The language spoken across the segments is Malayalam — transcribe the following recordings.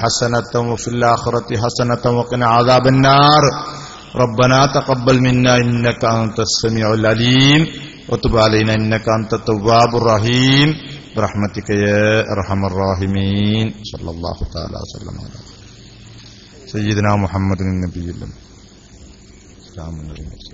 حسنة وفي الآخرة حسنة وقنا عذاب النار ربنا تقبل منا إنك أنت السميع العليم وتب علينا إنك أنت التواب الرحيم برحمتك يا أرحم الراحمين صلى الله تعالى وسلم على سيدنا محمد النبي الأمين السلام عليكم.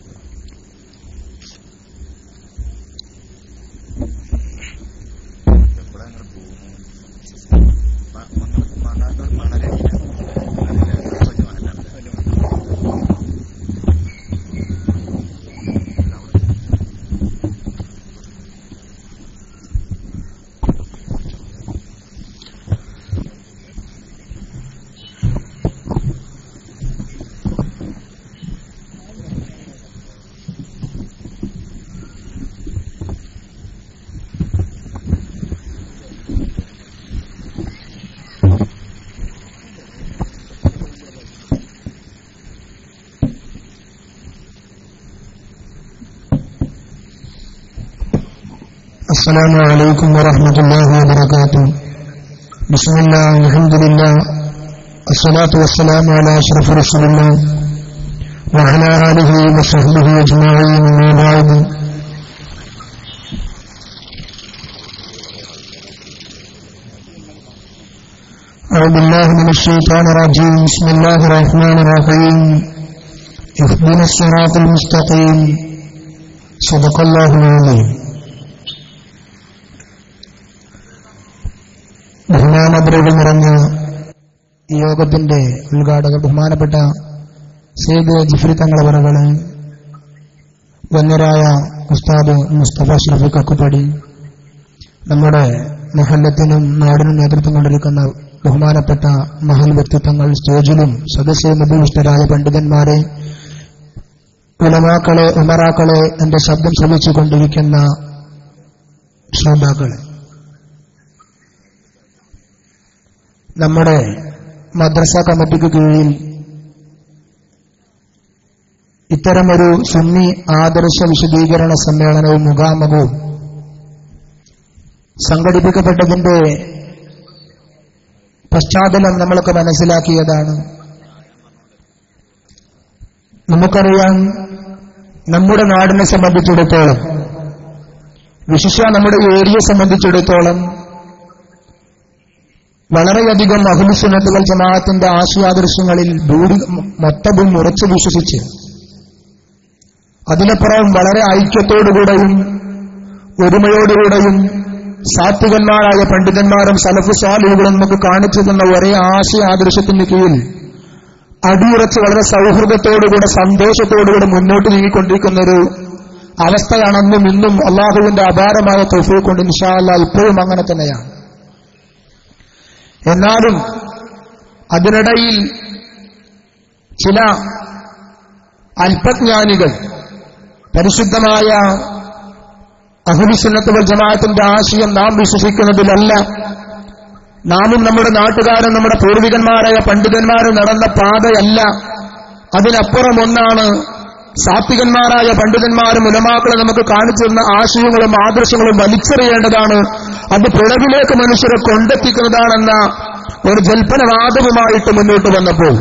السلام عليكم ورحمة الله وبركاته. بسم الله والحمد لله الصلاة والسلام على أشرف رسول الله وعلى آله وصحبه أجمعين أما بعد. أعوذ بالله من الشيطان الرجيم. بسم الله الرحمن الرحيم. اهدنا الصراط المستقيم. صدق الله العظيم. ബഹുമാനാദരവുകൾ നിറഞ്ഞ ഈ യോഗത്തിന്റെ ഉദ്ഘാടകർ ബഹുമാനപ്പെട്ട സയ്യിദ് ജിഫ്രി തങ്ങളവറുകൾ, വന്യരായ ഉസ്താദ് മുസ്തഫ ഷറഫീഖ് അക്കുപടി, നമ്മുടെ മഹല്ലത്തിനും നാടിനും നേതൃത്വം കൊണ്ടിരിക്കുന്ന ബഹുമാനപ്പെട്ട മഹൽ വ്യക്തിത്വങ്ങൾ, സ്റ്റേജിലും സദസ്സിലും ഉപവിഷ്ടരായ പണ്ഡിതന്മാരെ, ഉലമാക്കളെ, ഉമറാക്കളെ, എന്റെ ശബ്ദം ശ്രമിച്ചുകൊണ്ടിരിക്കുന്ന ശ്രോതാക്കളെ, നമ്മുടെ മദ്രസ കമ്മിറ്റിക്ക് കീഴിൽ ഇത്തരമൊരു സുന്നി ആദർശ വിശദീകരണ സമ്മേളനവും മുഖാമുഖവും സംഘടിപ്പിക്കപ്പെട്ടതിന്റെ പശ്ചാത്തലം നമ്മളൊക്കെ മനസ്സിലാക്കിയതാണ്. നമുക്കറിയാം, നമ്മുടെ നാടിനെ സംബന്ധിച്ചിടത്തോളം, വിശിഷ്യ നമ്മുടെ ഏരിയയെ സംബന്ധിച്ചിടത്തോളം വളരെയധികം അഹ്ലുസുന്നത്ത് വൽ ജമാഅത്തിന്റെ ആശയാദർശങ്ങളിൽ മൊത്തവും ഉറച്ചു വിശ്വസിച്ച് അതിനപ്പുറം വളരെ ഐക്യത്തോടുകൂടെയും ഒരുമയോടുകൂടെയും സാത്വികന്മാരായ പണ്ഡിതന്മാരും സലഫു സാലിഹുകളും നമുക്ക് കാണിച്ചു തന്ന ഒരേ ആശയാദർശത്തിന് കീഴിൽ അടിയുറച്ച് വളരെ സൗഹൃദത്തോടുകൂടെ സന്തോഷത്തോടുകൂടെ മുന്നോട്ട് നീങ്ങിക്കൊണ്ടിരിക്കുന്ന ഒരു അവസ്ഥയാണ് അന്നും ഇന്നും. അള്ളാഹുവിന്റെ അപാരമായ തൗഫീഖ് കൊണ്ട് ഇൻഷാ അല്ലാഹ് ഇപ്പോഴും അങ്ങനെ തന്നെയാണ്. എന്നാലും അതിനിടയിൽ ചില അല്പജ്ഞാനികൾ പരിശുദ്ധമായ അഹ്ലുസുന്നത്ത് വൽ ജമാഅത്തിന്റെ ആശയം നാം വിശ്വസിക്കുന്നതിലല്ല, നാമും നമ്മുടെ നാട്ടുകാരും നമ്മുടെ പൂർവികന്മാരായ പണ്ഡിതന്മാരും നടന്ന പാതയല്ല, അതിനപ്പുറം ഒന്നാണ് സാത്വികന്മാരായ പണ്ഡിതന്മാരും ഉലമാക്കളും നമുക്ക് കാണിച്ചു തന്ന ആശയങ്ങളും ആദർശങ്ങളും വലിച്ചെറിയേണ്ടതാണ്, അത് പിഴവിലേക്ക് മനുഷ്യരെ കൊണ്ടെത്തിക്കുന്നതാണെന്ന ഒരു ജൽപ്പനവാദവുമായിട്ട് മുന്നോട്ട് വന്നപ്പോൾ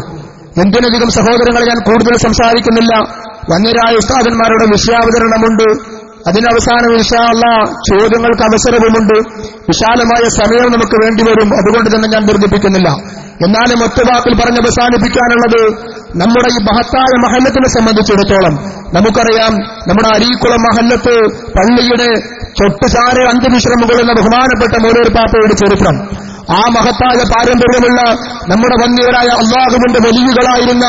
എന്തിനധികം സഹോദരങ്ങളെ ഞാൻ കൂടുതൽ സംസാരിക്കുന്നില്ല. വന്യരായ ഉസ്താദന്മാരുടെ വിഷയാവതരണമുണ്ട്. അതിനവസാനം ഇൻഷാ അല്ലാഹ് ചോദ്യങ്ങൾക്ക് അവസരവുമുണ്ട്. വിശാലമായ സമയം നമുക്ക് വേണ്ടിവരും. അതുകൊണ്ട് തന്നെ ഞാൻ ദീർഘിപ്പിക്കുന്നില്ല. എന്നാലും ഒറ്റവാക്കിൽ പറഞ്ഞ് അവസാനിപ്പിക്കാനുള്ളത്, നമ്മുടെ ഈ മഹത്തായ മഹല്ലത്തിനെ സംബന്ധിച്ചിടത്തോളം നമുക്കറിയാം, നമ്മുടെ അരീക്കുളം മഹല്ലത്ത് പള്ളിയുടെ തൊട്ടുചാരെ അന്ത്യവിശ്രമം കൊള്ളുന്ന ബഹുമാനപ്പെട്ട മൗലവി പാപ്പയുടെ ചരിത്രം, ആ മഹത്തായ പാരമ്പര്യമുള്ള നമ്മുടെ വന്യവരായ അള്ളാഹുവിന്റെ വലിയകളായിരുന്ന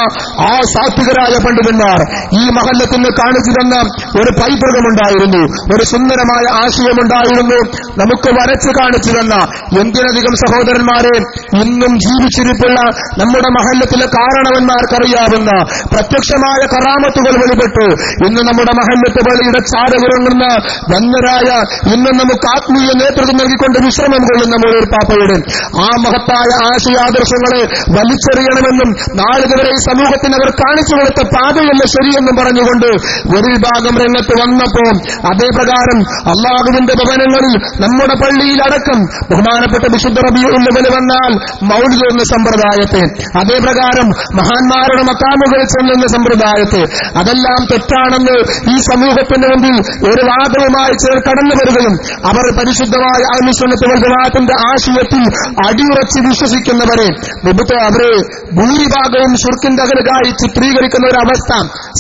ആ സാത്വികരായ പണ്ഡിതന്മാർ ഈ മഹല്ലത്തിന് കാണിച്ചു തന്ന ഒരു പൈതൃകമുണ്ടായിരുന്നു, ഒരു സുന്ദരമായ ആശയമുണ്ടായിരുന്നു, നമുക്ക് വരച്ചു കാണിച്ചു തന്ന എന്തിനധികം സഹോദരന്മാരെ ഇന്നും ജീവിച്ചിരിപ്പുള്ള നമ്മുടെ മഹല്ലത്തിലെ കാരണവന്മാർക്കറിയാവുന്ന പ്രത്യക്ഷമായ കറാമത്തുകൾ വെളിപ്പെട്ടു ഇന്ന് നമ്മുടെ മഹല്ലത്ത് പള്ളിയുടെ ചാരവിറങ്ങുന്ന വന്യരായ ഇന്നും നമുക്ക് ആത്മീയ നേതൃത്വം നൽകിക്കൊണ്ട് വിശ്രമം കൊള്ളുന്ന മൗലവി പാപ്പയുടെ ആ മഹത്തായ ആശയാദർശങ്ങളെ വലിച്ചെറിയണമെന്നും നാളിതുവരെ ഈ സമൂഹത്തിന് അവർ കാണിച്ചു കൊടുത്ത പാതയല്ല ശരിയെന്നും പറഞ്ഞുകൊണ്ട് ഒരു വിഭാഗം രംഗത്ത് വന്നപ്പോ അതേ പ്രകാരം അള്ളാഹുവിന്റെ ഭവനങ്ങളിൽ നമ്മുടെ പള്ളിയിലടക്കം ബഹുമാനപ്പെട്ട വിശുദ്ധ റബീഉൽ അവ്വൽ വന്നാൽ മൗലിദ് എന്ന സമ്പ്രദായത്തെ, അതേ പ്രകാരം മഹാന്മാരുടെ മക്കാമുകളിൽ ചെല്ലുന്ന സമ്പ്രദായത്തെ, അതെല്ലാം തെറ്റാണെന്ന് ഈ സമൂഹത്തിന്റെ മുമ്പിൽ ഒരു വാദവുമായി കടന്നു വരികയും അവർ പരിശുദ്ധമായ അഹ്ലുസുന്നത്ത് വൽ ജമാഅത്തിന്റെ ആശയത്തിൽ അടിയുറച്ച് വിശ്വസിക്കുന്നവരെ അവരെ ഭൂരിഭാഗവും ശിർക്കിന്റെ അകലുകായി ചിത്രീകരിക്കുന്ന ഒരു അവസ്ഥ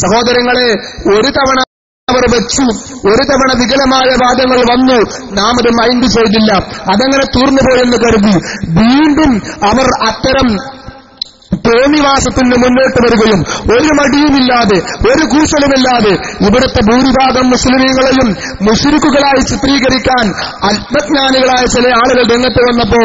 സഹോദരങ്ങളെ ഒരു തവണ അവർ വെച്ചു, ഒരു തവണ വികലമായ വാദങ്ങൾ വന്നു, നാം അത് മൈൻഡ് ചെയ്തില്ല, അതങ്ങനെ തീർന്നുപോയെന്ന് കരുതി വീണ്ടും അവർ അത്തരം തോന്നിവാസത്തിന് മുന്നോട്ട് വരികയും ഒരു മടിയുമില്ലാതെ ഒരു കൂസലുമില്ലാതെ ഇവിടുത്തെ ഭൂരിഭാഗം മുസ്ലിമീങ്ങളെയും മുശ്രിക്കുകളായി ചിത്രീകരിക്കാൻ അല്പജ്ഞാനികളായ ചില ആളുകൾ രംഗത്ത് വന്നപ്പോ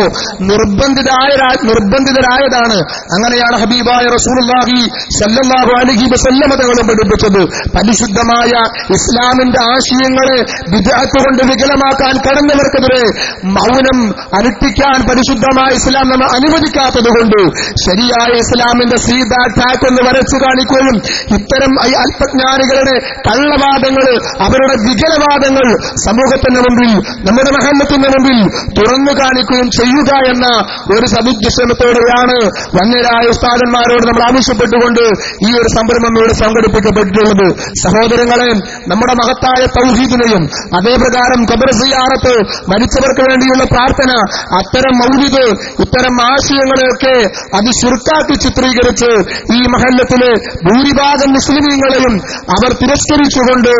നിർബന്ധിതരായതാണ്. അങ്ങനെയാണ് ഹബീബായ റസൂലുള്ളാഹി സ്വല്ലല്ലാഹു അലൈഹി വസല്ലം തങ്ങളും പഠിപ്പിച്ചത്. പരിശുദ്ധമായ ഇസ്ലാമിന്റെ ആശയങ്ങളെ ബിദ്അത്ത് കൊണ്ട് വികലമാക്കാൻ കടന്നവർക്കെതിരെ മൗനം അനുഷ്ഠിക്കാൻ പരിശുദ്ധമായ ഇസ്ലാം നമ്മെ അനുവദിക്കാത്തതുകൊണ്ട് ശരിയായ ഇസ്ലാമിന്റെ സീത ടാക്ക് ഒന്ന് വരച്ചു കാണിക്കുകയും ഇത്തരം ഈ അല്പജ്ഞാനികളുടെ കള്ളവാദങ്ങൾ, അവരുടെ വികലവാദങ്ങൾ സമൂഹത്തിന്റെ മുമ്പിൽ, നമ്മുടെ മഹല്ലത്തിന്റെ മുമ്പിൽ തുറന്നു കാണിക്കുകയും ചെയ്യുക എന്ന ഒരു സദുദ്ദേശത്തോടെയാണ് വന്യരായ ഉസ്താദന്മാരോട് നമ്മൾ ആവശ്യപ്പെട്ടുകൊണ്ട് ഈ ഒരു സംരംഭം ഇവിടെ സംഘടിപ്പിക്കപ്പെട്ടിട്ടുള്ളത്. സഹോദരങ്ങളെ, നമ്മുടെ മഹത്തായ തൗഹീദിനെയും അതേപ്രകാരം ഖബർ സിയാറത്ത്, മരിച്ചവർക്ക് വേണ്ടിയുള്ള പ്രാർത്ഥന, അത്തരം മൗലിദ്, ഇത്തരം ആശയങ്ങളെയൊക്കെ അത് ശിർക്കാക്കി ചിത്രീകരിച്ച് ഈ മഹല്ലത്തിലെ ഭൂരിഭാഗം മുസ്ലിമീങ്ങളെയും അവർ തിരസ്കരിച്ചുകൊണ്ട്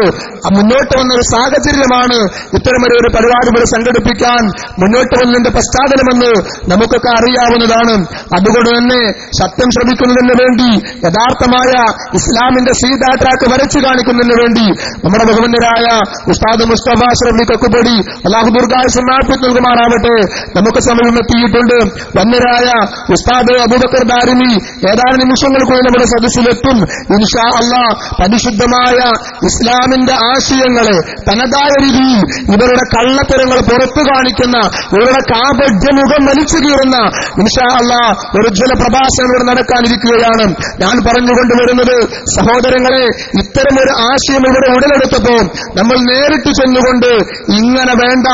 മുന്നോട്ട് വന്ന ഒരു സാഹചര്യമാണ് ഇത്തരമൊരു പരിപാടി ഇവിടെ സംഘടിപ്പിക്കാൻ മുന്നോട്ട് വന്നതിന്റെ പശ്ചാത്തലമെന്ന് നമുക്കൊക്കെ അറിയാവുന്നതാണ്. അതുകൊണ്ട് തന്നെ സത്യം ശ്രമിക്കുന്നതിന് വേണ്ടി, യഥാർത്ഥമായ ഇസ്ലാമിന്റെ സീതാ ട്രാക്ക് വരച്ചു കാണിക്കുന്നതിന് വേണ്ടി നമ്മുടെ ബഹുമാന്യരായ ഉസ്താദ് മുസ്തഫ അഷ്റഫി കക്കുപടി അല്ലാഹു ദീർഘായുസ്സും ആഫിയത്തും നൽകുമാറാവട്ടെ നമുക്ക് സമയം എത്തിയിട്ടുണ്ട്. വന്യരായ ഉസ്താദ് അബൂബക്കർ ദാരിമി ഏതാനും നിമിഷങ്ങൾക്കുള്ളിൽ നമ്മുടെ സദസ്സിലെത്തും ഇൻഷാ അല്ലാഹ്. പരിശുദ്ധമായ ഇസ്ലാമിന്റെ ആശയങ്ങളെ തനതായ രീതിയിൽ ഇവരുടെ കള്ളത്തരങ്ങൾ പുറത്തു കാണിക്കുന്ന, ഇവരുടെ കാപഢ്യമുഖം വലിച്ചു കീറുന്ന ഇൻഷാ അല്ലാഹ് ഒരു ഉജ്ജ്വല പ്രഭാഷണം ഇവിടെ നടക്കാനിരിക്കുകയാണ്. ഞാൻ പറഞ്ഞുകൊണ്ടുവരുന്നത് സഹോദരങ്ങളെ, ഇത്തരമൊരു ആശയം ഇവിടെ ഉടലെടുത്തപ്പോ നമ്മൾ നേരിട്ട് ചെന്നുകൊണ്ട് ഇങ്ങനെ വേണ്ട,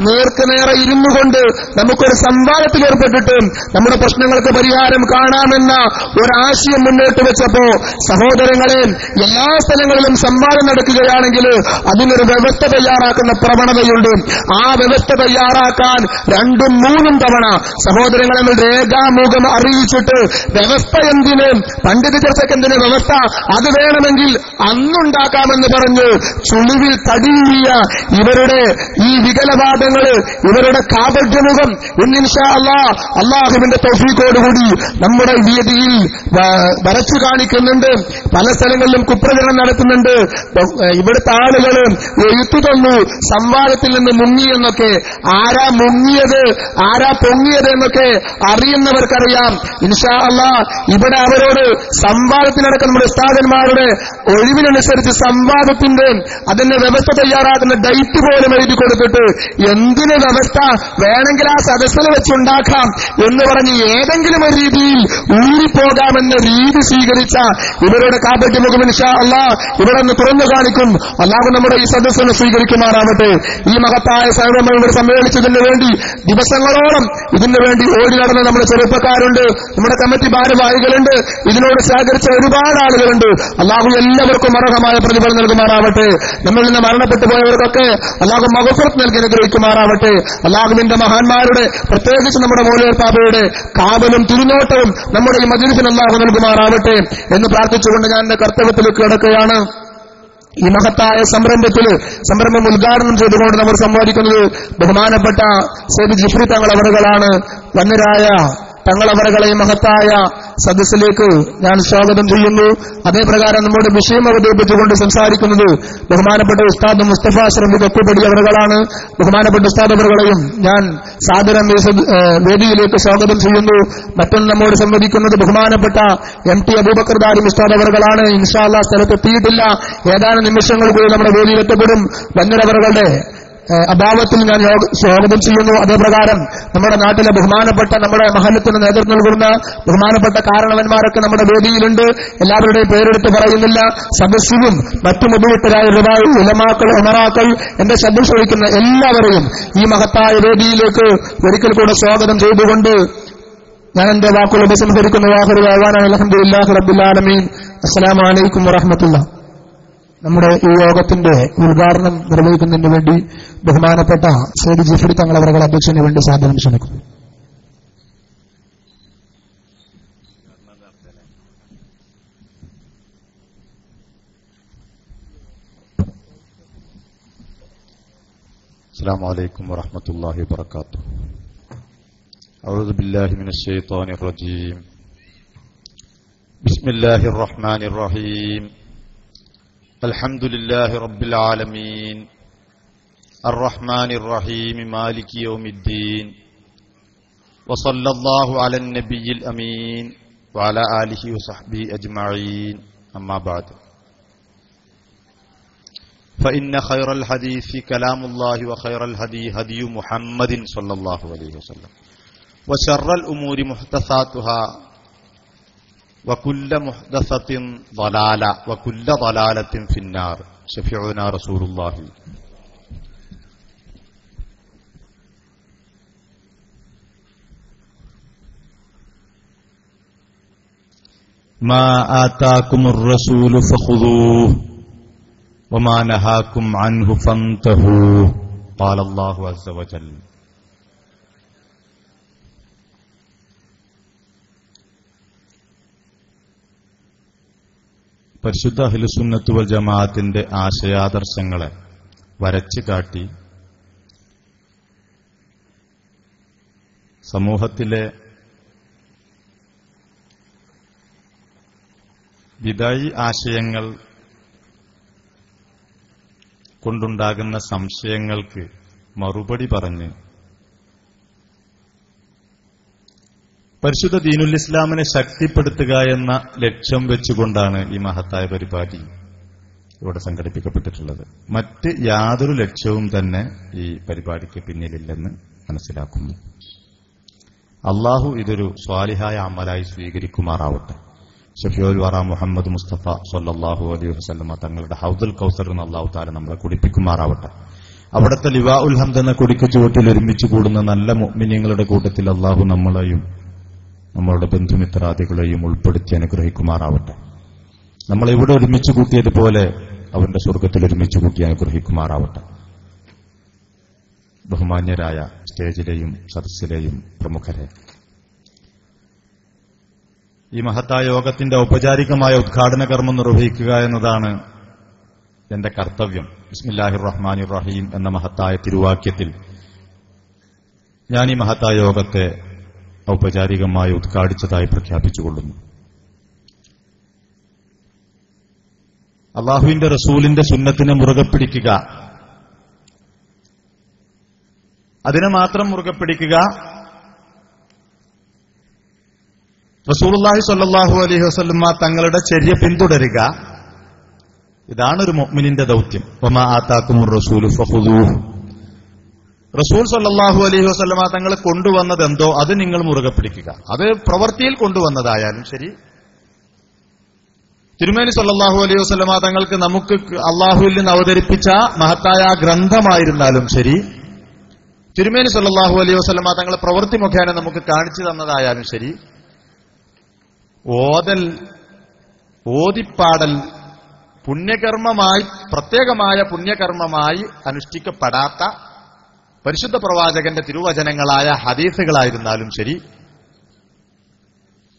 നേർക്കുനേറെ ഇരുന്നുകൊണ്ട് നമുക്കൊരു സംവാദത്തിൽ ഏർപ്പെട്ടിട്ട് നമ്മുടെ പ്രശ്നങ്ങൾക്ക് പരിഹാരം കാണാമെന്ന ഒരാശയം മുന്നോട്ട് വെച്ചപ്പോ സഹോദരങ്ങളെ, എല്ലാ സ്ഥലങ്ങളിലും സംവാദം നടക്കുകയാണെങ്കിൽ അതിനൊരു വ്യവസ്ഥ തയ്യാറാക്കുന്ന പ്രവണതയുണ്ട്. ആ വ്യവസ്ഥ തയ്യാറാക്കാൻ 2ഉം 3ഉം തവണ സഹോദരങ്ങളെ രേഖാമുഖം അറിയിച്ചിട്ട് വ്യവസ്ഥ എന്തിന്, പണ്ഡിത ചർച്ചയ്ക്ക് എന്തിന് വ്യവസ്ഥ, അത് വേണമെങ്കിൽ അന്നുണ്ടാക്കാമെന്ന് പറഞ്ഞ് ചുളിവിൽ തടിയിയ ഇവരുടെ ഈ വികലവാദങ്ങള്, ഇവരുടെ കാപഢ്യമുഖം ഇന്ന് ഇൻഷാ അല്ലാഹ് അല്ലാഹുവിന്റെ തൗഫീഖോടുകൂടി നമ്മുടെ വേദിയിൽ വരച്ചു കാണിക്കുന്നുണ്ട്. പല സ്ഥലങ്ങളിലും കുപ്രചരണം നടത്തുന്നുണ്ട്. ഇവിടുത്തെ ആളുകൾ എഴുത്തു തന്നു സംവാദത്തിൽ നിന്ന് മുങ്ങിയെന്നൊക്കെ. ആരാ മുങ്ങിയത്, ആരാ പൊങ്ങിയത് എന്നൊക്കെ അറിയുന്നവർക്കറിയാം. ഇൻഷാ അല്ലാഹ് ഇവിടെ അവരോട് സംവാദത്തിനടക്കം നമ്മുടെ ഉസ്താദന്മാരുടെ ഒഴിവിനനുസരിച്ച് സംവാദത്തിന്റെ അതിന്റെ വ്യവസ്ഥ തയ്യാറാക്കുന്ന ഡേറ്റ് പോലും എഴുതി കൊടുത്തിട്ട് എന്തിന് വ്യവസ്ഥ വേണമെങ്കിൽ ആ സദസ്സിൽ വെച്ചുണ്ടാക്കാം എന്ന് പറഞ്ഞ് ഏതെങ്കിലും ഒരു രീതിയിൽ ഊരിപ്പോകാമെന്ന രീതി സ്വീകരിച്ച ഇവരുടെ കാപഢ്യമുഖം ഇൻഷാ അല്ലാഹ് ഇവിടെ നിന്ന് തുറന്നു കാണിക്കും. അല്ലാഹു നമ്മുടെ ഈ സദസ്സിനെ സ്വീകരിക്കുമാറാവട്ടെ. ഈ മഹത്തായ സംരംഭം ഇവിടെ സമ്മേളിച്ചതിന് വേണ്ടി ദിവസങ്ങളോളം ഇതിനു വേണ്ടി ഓടി നടന്ന നമ്മുടെ ചെറുപ്പക്കാരുണ്ട്, നമ്മുടെ കമ്മിറ്റി ഭാരവാഹികളുണ്ട്, ഇതിനോട് സഹകരിച്ച ഒരുപാട് ആളുകളുണ്ട്. അല്ലാഹു എല്ലാവർക്കും അർഹമായ പ്രതിഫലം നൽകുമാറാവട്ടെ. നമ്മിൽ നിന്ന് മരണപ്പെട്ടു പോയവർക്കൊക്കെ അല്ലാഹു മഗ്ഫിറത്ത് നൽകി അനുഗ്രഹിക്കുമാറാവട്ടെ. അല്ലാഹുവിന്റെ മഹാന്മാരുടെ, പ്രത്യേകിച്ച് നമ്മുടെ മൗലവി പാപ്പയുടെ കാവലും തിരുനോട്ടവും നമ്മുടെ ഈ മജ്‌ലിസിന് അല്ലാഹു നൽകുമാറാവട്ടെ എന്ന് പ്രാർത്ഥിച്ചുകൊണ്ട് ഞാൻ എന്റെ കർത്തവ്യത്തിലേക്ക് കിടക്കുകയാണ്. ഈ മഹത്തായ സംരംഭം ഉദ്ഘാടനം ചെയ്തുകൊണ്ട് നമ്മൾ സംവാദിക്കുന്നത് ബഹുമാനപ്പെട്ട സയ്യിദ് ജിഫ്രി തങ്ങൾ അവറുകളാണ്. വന്യരായ തങ്ങളവറുകളെ മഹത്തായ സദസ്സിലേക്ക് ഞാൻ സ്വാഗതം ചെയ്യുന്നു. അതേപ്രകാരം നമ്മുടെ വിഷയം അവതരിപ്പിച്ചുകൊണ്ട് സംസാരിക്കുന്നത് ബഹുമാനപ്പെട്ട ഉസ്താദ് മുസ്തഫ അഷ്റഫി കക്കുപടി അവറുകളാണ്. ബഹുമാനപ്പെട്ട ഉസ്താദ് അവറുകളെയും ഞാൻ സാദരം വേദിയിലേക്ക് സ്വാഗതം ചെയ്യുന്നു. മറ്റൊന്ന് നമ്മോട് സംവദിക്കുന്നത് ബഹുമാനപ്പെട്ട MT അബൂബക്കർ ദാരിമി ഉസ്താദ് അവറുകളാണ്. ഇൻഷാ അല്ലാഹ് സ്ഥലത്തെത്തിയിട്ടില്ല, ഏതാനും നിമിഷങ്ങൾക്കുള്ളിൽ നമ്മുടെ വേദിയിൽ എത്തപ്പെടും. വന്യരവറുകളുടെ അഭാവത്തിൽ ഞാൻ സ്വാഗതം ചെയ്യുന്നു. അതേപ്രകാരം നമ്മുടെ നാട്ടിലെ ബഹുമാനപ്പെട്ട നമ്മുടെ മഹല്ലത്തിന് നേതൃത്വം നൽകുന്ന ബഹുമാനപ്പെട്ട കാരണവന്മാരൊക്കെ നമ്മുടെ വേദിയിലുണ്ട്. എല്ലാവരുടെയും പേരെടുത്ത് പറയുന്നില്ല. സദസ്യവും മറ്റു മുതിർത്തരായ ഉലമാക്കൾ, ഉമറാക്കൾ, എന്റെ ശബ്ദം ശ്രവിക്കുന്ന എല്ലാവരെയും ഈ മഹത്തായ വേദിയിലേക്ക് ഒരിക്കൽ കൂടെ സ്വാഗതം ചെയ്തുകൊണ്ട് ഞാൻ എന്റെ വാക്കുകൾ ഉപസംഹരിക്കുന്ന അൽഹംദുലില്ലാഹി റബ്ബിൽ ആലമീൻ. അസ്സലാമു അലൈക്കും വറഹ്മത്തുള്ളാഹി. നമ്മുടെ ഈ യോഗത്തിന്റെ ഉദ്ഘാടനം നിർവഹിക്കുന്നതിന് വേണ്ടി ബഹുമാനപ്പെട്ട സയ്യിദ് ജിഫ്രി തങ്ങൾ അവരുടെ അധ്യക്ഷന് വേണ്ടി സാദരം ക്ഷണിക്കുന്നു. السلام عليكم ورحمة الله وبركاته. أعوذ بالله من الشيطان الرجيم. بسم الله الرحمن الرحيم. الحمد لله رب العالمين الرحمن الرحيم مالك يوم الدين وصلى الله على النبي الأمين وعلى آله وصحبه أجمعين. أما بعد فإن خير الحديث كلام الله وخير الهدي هدي محمد صلى الله عليه وسلم وشر الأمور محدثاتها وكل محدثة ضلالة وكل ضلالة في النار. شفيعنا رسول الله. ما آتاكم الرسول فخذوه وما نهاكم عنه فانتهوا. قال الله عز وجل. പരിശുദ്ധ അഹ്ലുസുന്നത്ത് വൽ ജമാഅത്തിന്റെ ആശയാദർശങ്ങളെ വരച്ചു കാട്ടി സമൂഹത്തിലെ ബിദഈ ആശയങ്ങൾ കൊണ്ടുണ്ടാകുന്ന സംശയങ്ങൾക്ക് മറുപടി പറഞ്ഞ് പരിശുദ്ധ ദീനുൽ ഇസ്ലാമിനെ ശക്തിപ്പെടുത്തുക എന്ന ലക്ഷ്യം വെച്ചുകൊണ്ടാണ് ഈ മഹത്തായ പരിപാടി ഇവിടെ സംഘടിപ്പിക്കപ്പെട്ടിട്ടുള്ളത്. മറ്റ് യാതൊരു ലക്ഷ്യവും തന്നെ ഈ പരിപാടിക്ക് പിന്നിലില്ലെന്ന് മനസ്സിലാക്കുന്നു. അള്ളാഹു ഇതൊരു സ്വാലിഹായ അമലായി സ്വീകരിക്കുമാറാവട്ടെ. ഷഫീഉൽ വറ മുഹമ്മദ് മുസ്തഫ സ്വല്ലല്ലാഹു അലൈഹി വസല്ലമ തങ്ങളുടെ ഹൗദുൽ കൗസർ എന്ന അല്ലാഹു തആല നമ്മളെ കുടിപ്പിക്കുമാറാവട്ടെ. അവിടുത്തെ ലിവാഉൽ ഹംദ് എന്ന കൊടിക്ക് ചുവട്ടിൽ ഒരുമിച്ച് കൂടുന്ന നല്ല മുഅ്മിനീങ്ങളുടെ കൂട്ടത്തിൽ അള്ളാഹു നമ്മളെയും നമ്മളുടെ ബന്ധുമിത്രാദികളെയും ഉൾപ്പെടുത്തി അനുഗ്രഹിക്കുമാറാവട്ടെ. നമ്മളെവിടെ ഒരുമിച്ച് കൂട്ടിയതുപോലെ അവന്റെ സ്വർഗത്തിൽ ഒരുമിച്ച് കൂട്ടി അനുഗ്രഹിക്കുമാറാവട്ടെ. ബഹുമാന്യരായ സ്റ്റേജിലെയും സദസ്സിലെയും പ്രമുഖരെ, ഈ മഹത്തായ യോഗത്തിന്റെ ഔപചാരികമായ ഉദ്ഘാടന കർമ്മം നിർവഹിക്കുക എന്നതാണ് എന്റെ കർത്തവ്യം. ബിസ്മില്ലാഹിർ റഹ്മാനിർ റഹീം എന്ന മഹത്തായ തിരുവാക്യത്തിൽ ഞാൻ ഈ മഹത്തായ യോഗത്തെ ഔപചാരികമായി ഉദ്ഘാടിച്ചതായി പ്രഖ്യാപിച്ചുകൊള്ളുന്നു. അള്ളാഹുവിന്റെ റസൂലിന്റെ സുന്നത്തിനെ മുറുകെ പിടിക്കുക, അതിനെ മാത്രം മുറുകെ പിടിക്കുക, റസൂലുള്ളാഹി സ്വല്ലല്ലാഹു അലൈഹി വസല്ലമ തങ്ങളുടെ ചര്യ പിന്തുടരുക, ഇതാണ് ഒരു മുഅ്മിനിന്റെ ദൗത്യം. വമാ ആതാകുമുർ റസൂലു ഫഖുദൂഹു. റസൂൽ സ്വല്ലല്ലാഹു അലൈഹി വസല്ലമ തങ്ങൾ കൊണ്ടുവന്നതെന്തോ അത് നിങ്ങൾ മുറുകെ പിടിക്കുക. അത് പ്രവൃത്തിയിൽ കൊണ്ടുവന്നതായാലും ശരി, തിരുമേനി സ്വല്ലല്ലാഹു അലൈഹി വസല്ലമ തങ്ങൾക്ക് നമുക്ക് അള്ളാഹുവിൽ നിന്ന് അവതരിപ്പിച്ച മഹത്തായ ഗ്രന്ഥമായിരുന്നാലും ശരി, തിരുമേനി സ്വല്ലല്ലാഹു അലൈഹി വസല്ലമ തങ്ങൾ പ്രവൃത്തി മുഖേന നമുക്ക് കാണിച്ചു തന്നതായാലും ശരി, ഓതിപ്പാടൽ പുണ്യകർമ്മമായി, പ്രത്യേകമായ പുണ്യകർമ്മമായി അനുഷ്ഠിക്കപ്പെടാത്ത പരിശുദ്ധ പ്രവാചകന്റെ തിരുവചനങ്ങളായ ഹദീസുകളായിരുന്നാലും ശരി,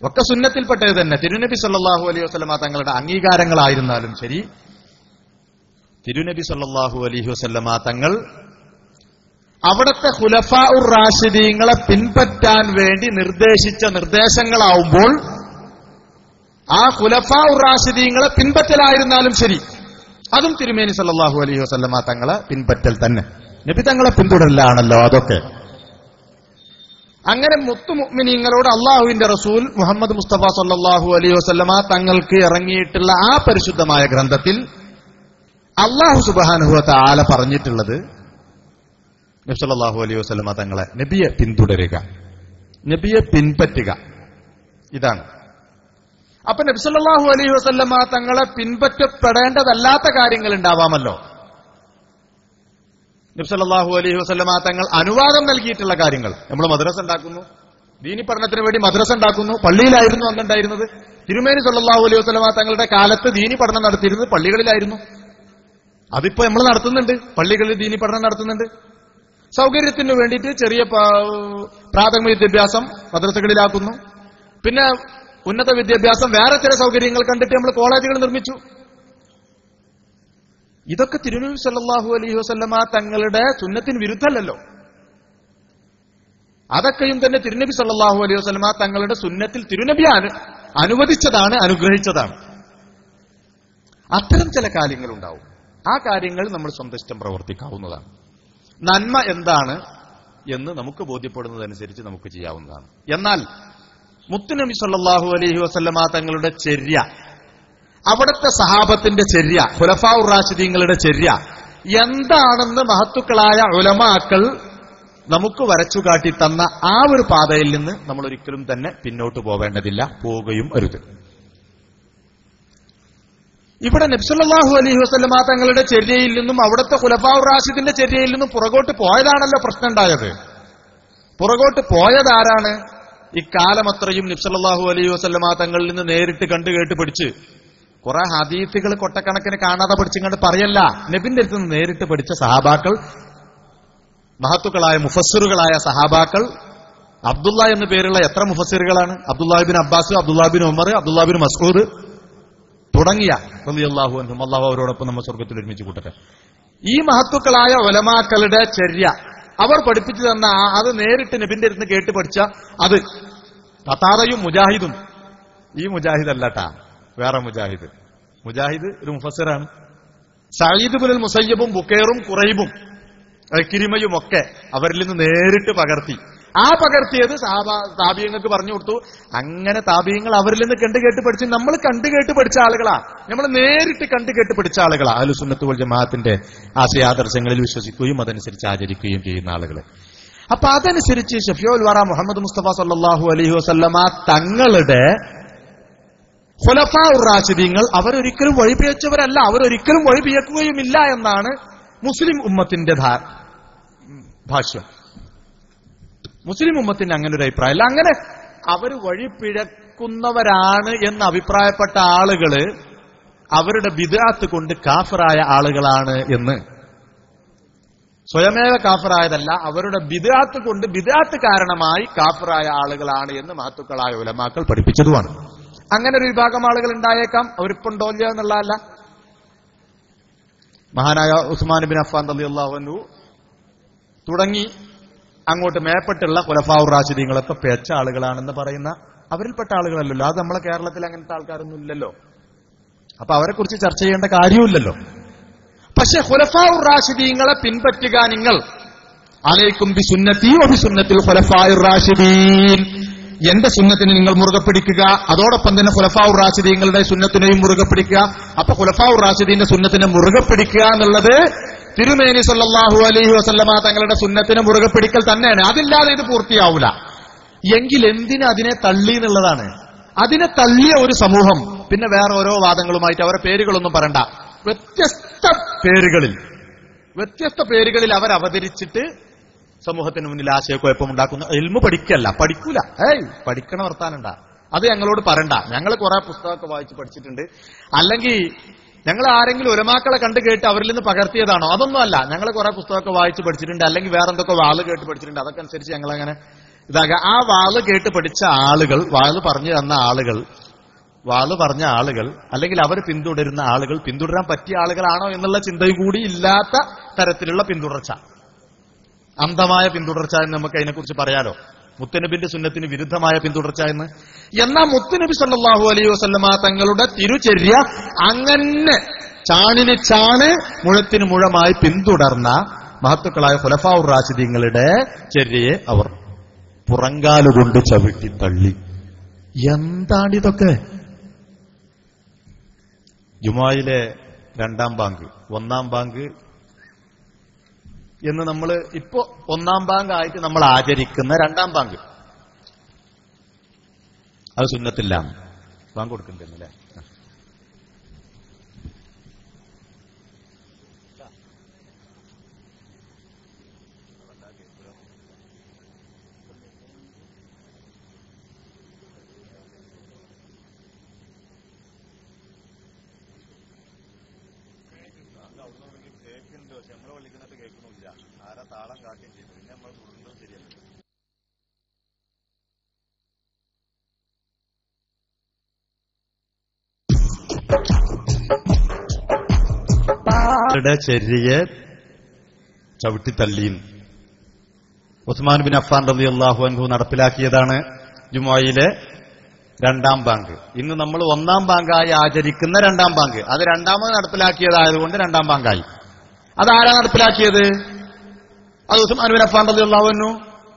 ഒക്കെ സുന്നത്തിൽപ്പെട്ടത് തന്നെ. തിരുനബി സല്ലല്ലാഹു അലൈഹി വസല്ലമ തങ്ങളുടെ അംഗീകാരങ്ങളായിരുന്നാലും ശരി, തിരുനബി സല്ലല്ലാഹു അലൈഹി വസല്ലമ തങ്ങൾ അവിടുത്തെ ഖുലഫാഉർ റാഷിദീങ്ങളെ പിൻപറ്റാൻ വേണ്ടി നിർദ്ദേശിച്ച നിർദ്ദേശങ്ങളാവുമ്പോൾ ആ ഖുലഫാഉർ റാഷിദീങ്ങളെ പിൻപറ്റലായിരുന്നാലും ശരി, അതും തിരുമേനി സല്ലല്ലാഹു അലൈഹി വസല്ലമ തങ്ങളെ പിൻപറ്റൽ തന്നെ. നബി തങ്ങളെ പിന്തുടരലാണല്ലോ അതൊക്കെ. അങ്ങനെ മുത്തുമുഅ്മിനീങ്ങളോട് അള്ളാഹുവിന്റെ റസൂൽ മുഹമ്മദ് മുസ്തഫ സല്ലല്ലാഹു അലൈഹി വസല്ലമ തങ്ങൾക്ക് ഇറങ്ങിയിട്ടുള്ള ആ പരിശുദ്ധമായ ഗ്രന്ഥത്തിൽ അല്ലാഹു സുബ്ഹാനഹു വ തആല പറഞ്ഞിട്ടുള്ളത് നബി സല്ലല്ലാഹു അലൈഹി വസല്ലമ തങ്ങളെ, നബിയെ പിന്തുടരുക, നബിയെ പിൻപറ്റുക. ഇതാണ്. അപ്പൊ നബി സല്ലല്ലാഹു അലൈഹി വസല്ലമ തങ്ങളെ പിൻപറ്റപ്പെടേണ്ടതല്ലാത്ത കാര്യങ്ങൾ ഉണ്ടാവാമല്ലോ. നബി സല്ലല്ലാഹു അലൈഹി വസല്ലമ തങ്ങൾ അനുവാദം നൽകിയിട്ടുള്ള കാര്യങ്ങൾ. നമ്മൾ മദ്രസ ഉണ്ടാക്കുന്നു, ദീനി പഠനത്തിന് വേണ്ടി മദ്രസ ഉണ്ടാക്കുന്നു. പള്ളിയിലായിരുന്നു അന്നുണ്ടായിരുന്നത്. തിരുമേനി സല്ലല്ലാഹു അലൈഹി വസല്ലമ തങ്ങളുടെ കാലത്ത് ദീനി പഠനം നടത്തിയിരുന്നത് പള്ളികളിലായിരുന്നു. അതിപ്പോ നമ്മൾ നടത്തുന്നുണ്ട്, പള്ളികളിൽ ദീനി പഠനം നടത്തുന്നുണ്ട്. സൗകര്യത്തിന് വേണ്ടിയിട്ട് ചെറിയ പ്രാഥമിക വിദ്യാഭ്യാസം മദ്രസകളിലാക്കുന്നു. പിന്നെ ഉന്നത വിദ്യാഭ്യാസം വേറെ ചില സൗകര്യങ്ങൾ കണ്ടിട്ട് നമ്മൾ കോളേജുകൾ നിർമ്മിച്ചു. ഇതൊക്കെ തിരുനബി സല്ലല്ലാഹു അലൈഹി വസല്ലമ തങ്ങളുടെ സുന്നത്തിന് വിരുദ്ധമല്ലല്ലോ. അതൊക്കെയും തന്നെ തിരുനബി സല്ലല്ലാഹു അലൈഹി വസല്ലമ തങ്ങളുടെ സുന്നത്തിൽ തിരുനബി അനുവദിച്ചതാണ്, അനുഗ്രഹിച്ചതാണ്. അത്തരം ചില കാര്യങ്ങളുണ്ടാവും. ആ കാര്യങ്ങൾ നമ്മൾ സ്വന്തം ഇഷ്ടം പ്രവർത്തിക്കാവുന്നതാണ്. നന്മ എന്താണ് എന്ന് നമുക്ക് ബോധ്യപ്പെടുന്നതനുസരിച്ച് നമുക്ക് ചെയ്യാവുന്നതാണ്. എന്നാൽ മുത്തുനബി സല്ലല്ലാഹു അലൈഹി വസല്ലമ തങ്ങളുടെ ചര്യ, അവിടുത്തെ സഹാബത്തിന്റെ ചര്യ, ഖുലഫാഉർ റാഷിദീങ്ങളുടെ ചര്യ എന്താണെന്ന് മഹത്തുക്കളായ ഉലമാക്കൾ നമുക്ക് വരച്ചുകാട്ടി തന്ന ആ ഒരു പാതയിൽ നിന്ന് നമ്മൾ ഒരിക്കലും തന്നെ പിന്നോട്ട് പോവേണ്ടതില്ല, പോവുകയും അരുത്. ഇവിടെ നബി സല്ലല്ലാഹു അലൈഹി വസല്ലമ തങ്ങളുടെ ചര്യയിൽ നിന്നും അവിടുത്തെ ഖുലഫാഉർ റാഷിദിന്റെ ചര്യയിൽ നിന്നും പുറകോട്ട് പോയതാണല്ലോ പ്രശ്നം ഉണ്ടായത്. പുറകോട്ട് പോയതാരാണ്? ഇക്കാലമത്രയും നബി സല്ലല്ലാഹു അലൈഹി വസല്ലമ തങ്ങളിൽ നിന്ന് നേരിട്ട് കണ്ടു കേട്ട് പഠിച്ച് കുറെ ഹദീസുകൾ കൊട്ടക്കണക്കിന് കാണാതെ പഠിച്ചിങ്ങോട്ട് പറയല്ല, നബിന്റെ അടുത്ത് നിന്ന് നേരിട്ട് പഠിച്ച സഹാബാക്കൾ, മഹത്തുക്കളായ മുഫസ്സിറുകളായ സഹാബാക്കൾ. അബ്ദുള്ള എന്ന പേരുള്ള എത്ര മുഫസ്സിറുകളാണ്? അബ്ദുല്ലാഹിബിൻ അബ്ബാസ്, അബ്ദുല്ലാഹിബിൻ ഉമർ, അബ്ദുല്ലാഹിബിൻ മസ്ഊദ് തുടങ്ങിയ റളിയല്ലാഹു അൻഹും. അല്ലാഹു അവരോടൊപ്പം നമ്മൾ സ്വർഗ്ഗത്തിൽ ഒരുമിച്ച് കൂട്ടട്ടെ. ഈ മഹത്തുക്കളായ ഉലമാക്കളുടെ ചര്യ അവർ പഠിപ്പിച്ചു തന്ന അത് നേരിട്ട് നബിന്റെ അടുത്ത് കേട്ട് പഠിച്ച അത് ഖതാദയും മുജാഹിദും. ഈ മുജാഹിദ് അല്ലട്ടാ, വേറെ മുജാഹിദ്. മുജാഹിദ് ഒരു മുഫസ്സിറാണ്. സഈദ് ഇബ്നുൽ മുസയ്യിബും ബുക്കൈറും ഖുറൈബും ഇക്രിമയും ഒക്കെ അവരിൽ നിന്ന് നേരിട്ട് പകർത്തി. ആ പകർത്തിയത് താബിയങ്ങൾക്ക് പറഞ്ഞു കൊടുത്തു. അങ്ങനെ താബിയങ്ങൾ അവരിൽ നിന്ന് കണ്ടുകേട്ട് പഠിച്ച് നമ്മൾ കണ്ടുകേട്ട് പഠിച്ച ആളുകളാ, നമ്മൾ നേരിട്ട് കണ്ടുകേട്ട് പഠിച്ച ആളുകളാ. അഹ്ലു സുന്നത്ത് വൽ ജമാഅത്തിന്റെ ആശയാദർശങ്ങളിൽ വിശ്വസിക്കുകയും അതനുസരിച്ച് ആചരിക്കുകയും ചെയ്യുന്ന ആളുകൾ. അപ്പൊ അതനുസരിച്ച് ഷഫീഉൽ വറ മുഹമ്മദ് മുസ്തഫ സല്ലല്ലാഹു അലൈഹി വസല്ലമ തങ്ങളുടെ ഖുലഫാഉർ റാഷിദീങ്ങൾ അവരൊരിക്കലും വഴിപിഴച്ചവരല്ല, അവരൊരിക്കലും വഴിപിഴക്കുകയുമില്ല എന്നാണ് മുസ്ലിം ഉമ്മത്തിന്റെ ഭാഷ്യം. മുസ്ലിം ഉമ്മത്തിന് അങ്ങനെ ഒരു അഭിപ്രായമല്ല. അങ്ങനെ അവർ വഴിപിഴക്കുന്നവരാണ് എന്ന് അഭിപ്രായപ്പെട്ട ആളുകള് അവരുടെ ബിദ്അത്ത് കൊണ്ട് കാഫിറായ ആളുകളാണ് എന്ന്, സ്വയമേവ കാഫിറായതല്ല, അവരുടെ ബിദ്അത്ത് കൊണ്ട് ബിദ്അത്ത് കാരണമായി കാഫിറായ ആളുകളാണ് എന്ന് മഹത്തുക്കളായ ഉലമാക്കൾ പഠിപ്പിച്ചതുമാണ്. അങ്ങനെ ഒരു വിഭാഗം ആളുകൾ ഉണ്ടായേക്കാം, അവരിപ്പുണ്ടോ ഇല്ല എന്നുള്ളതല്ല. മഹാനായ ഉസ്മാൻ ബിൻ അഫ്ഫാൻ റളിയല്ലാഹു അൻഹു തുടങ്ങി അങ്ങോട്ട് മേപ്പെട്ടുള്ള ഖുലഫാഉർ റാഷിദീങ്ങളൊക്കെ പേച്ച ആളുകളാണെന്ന് പറയുന്ന അവരിൽപ്പെട്ട ആളുകളല്ലല്ലോ. അത് നമ്മളെ കേരളത്തിൽ അങ്ങനത്തെ ആൾക്കാരൊന്നും ഇല്ലല്ലോ. അപ്പൊ അവരെ കുറിച്ച് ചർച്ച ചെയ്യേണ്ട കാര്യമില്ലല്ലോ. പക്ഷെ ഖുലഫാഉർ റാഷിദീങ്ങളെ പിൻപറ്റുക നിങ്ങൾ. അലൈക്കും ബിസുന്നതി വബിസുന്നത്തിൽ ഖുലഫാഉർ റാഷിദീൻ, എന്റെ സുന്നത്തിന് നിങ്ങൾ മുറുകെ പിടിക്കുക, അതോടൊപ്പം തന്നെ ഖുലഫാഉർ റാഷിദീങ്ങളുടെ സുന്നത്തിനെയും മുറുകെ പിടിക്കുക. അപ്പൊ ഖുലഫാഉർ റാഷിദീന്റെ സുന്നത്തിനെ മുറുകെ പിടിക്കുക എന്നുള്ളത് തിരുമേനി സല്ലല്ലാഹു അലൈഹി വസല്ലമ തങ്ങളുടെ സുന്നത്തിനെ മുറുകെ പിടിക്കൽ തന്നെയാണ്. അതില്ലാതെ ഇത് പൂർത്തിയാവൂല. എങ്കിൽ എന്തിന് അതിനെ തള്ളി എന്നുള്ളതാണ്. അതിനെ തള്ളിയ ഒരു സമൂഹം പിന്നെ വേറെ ഓരോ വാദങ്ങളുമായിട്ട് അവരെ പേരുകളൊന്നും പറയണ്ട, വ്യത്യസ്ത പേരുകളിൽ അവർ അവതരിച്ചിട്ട് സമൂഹത്തിന് മുന്നിൽ ആശയക്കുഴപ്പമുണ്ടാക്കുന്ന ഇൽമു പഠിക്കല്ല, പഠിക്കൂല. പഠിക്കണ വർത്താനണ്ട, അത് ഞങ്ങളോട് പറയണ്ട. ഞങ്ങൾ കുറെ പുസ്തകമൊക്കെ വായിച്ച് പഠിച്ചിട്ടുണ്ട്, അല്ലെങ്കിൽ ഞങ്ങൾ ആരെങ്കിലും ഉലമാക്കളെ കണ്ടു കേട്ട് അവരിൽ നിന്ന് പകർത്തിയതാണോ? അതൊന്നും അല്ല. ഞങ്ങൾ കുറെ പുസ്തകമൊക്കെ വായിച്ച് പഠിച്ചിട്ടുണ്ട്, അല്ലെങ്കിൽ വേറെന്തൊക്കെ വാള് കേട്ട് പഠിച്ചിട്ടുണ്ട്. അതൊക്കെ അനുസരിച്ച് ഞങ്ങൾ അങ്ങനെ ഇതാകുക. ആ വാള് കേട്ട് പഠിച്ച ആളുകൾ, വാള് പറഞ്ഞു തന്ന ആളുകൾ, വാള് പറഞ്ഞ ആളുകൾ, അല്ലെങ്കിൽ അവർ പിന്തുടരുന്ന ആളുകൾ പിന്തുടരാൻ പറ്റിയ ആളുകളാണോ എന്നുള്ള ചിന്തയും കൂടി ഇല്ലാത്ത തരത്തിലുള്ള പിന്തുടർച്ച, അന്ധമായ പിന്തുടർച്ച എന്ന് നമുക്ക് അതിനെക്കുറിച്ച് പറയാലോ. മുത്തനബിന്റെ സുന്നത്തിന് വിരുദ്ധമായ പിന്തുടർച്ച എന്ന്. എന്നാൽ മുത്തനബി സല്ലല്ലാഹു അലൈഹി വസല്ലമ തങ്ങളുടെ തിരുചര്യ അങ്ങനെ ചാണിന് ചാണ് മുഴത്തിന് മുഴമായി പിന്തുടർന്ന മഹത്തുക്കളായ ഖുലഫാഉർ റാഷിദീങ്ങളുടെ ചര്യയെ അവർ പുറങ്കാലുകൊണ്ട് ചവിട്ടി തള്ളി. എന്താണിതൊക്കെ? ജുമുഅയിലെ 2ാം ബാങ്ക്, 1ാം ബാങ്ക് എന്ന് നമ്മൾ ഇപ്പോ ഒന്നാം ബാങ്ക് ആയിട്ട് നമ്മൾ ആചരിക്കുന്ന രണ്ടാം ബാങ്ക്, അത് സുന്നത്തില്ല. ബാങ്ക് കൊടുക്കണ്ടല്ലേ? കേൾക്കുന്നുണ്ട്, പക്ഷെ നമ്മളെ വിളിക്കുന്നത് കേൾക്കണില്ല. ആരാ താളം കാട്ടുകയും ചെയ്തു. പിന്നെ നമ്മൾ തുടർന്നത് ശരിയല്ല. ചെറിയെ ചവിട്ടിത്തള്ളിയും ഉസ്മാൻ ബിൻ അഫ്ഫാൻ റളിയല്ലാഹു അൻഹു നടപ്പിലാക്കിയതാണ് ജുമുഅയിലെ രണ്ടാം ബാങ്ക്. ഇന്ന് നമ്മൾ ഒന്നാം ബാങ്കായി ആചരിക്കുന്ന രണ്ടാം ബാങ്ക്, അത് രണ്ടാമത് നടപ്പിലാക്കിയതായതുകൊണ്ട് രണ്ടാം ബാങ്കായി. അതാരാ നടപ്പിലാക്കിയത്? അത് ഉസ്മാൻ ബിൻ അഫ്ഫാൻ റളിയല്ലാഹു അൻഹു,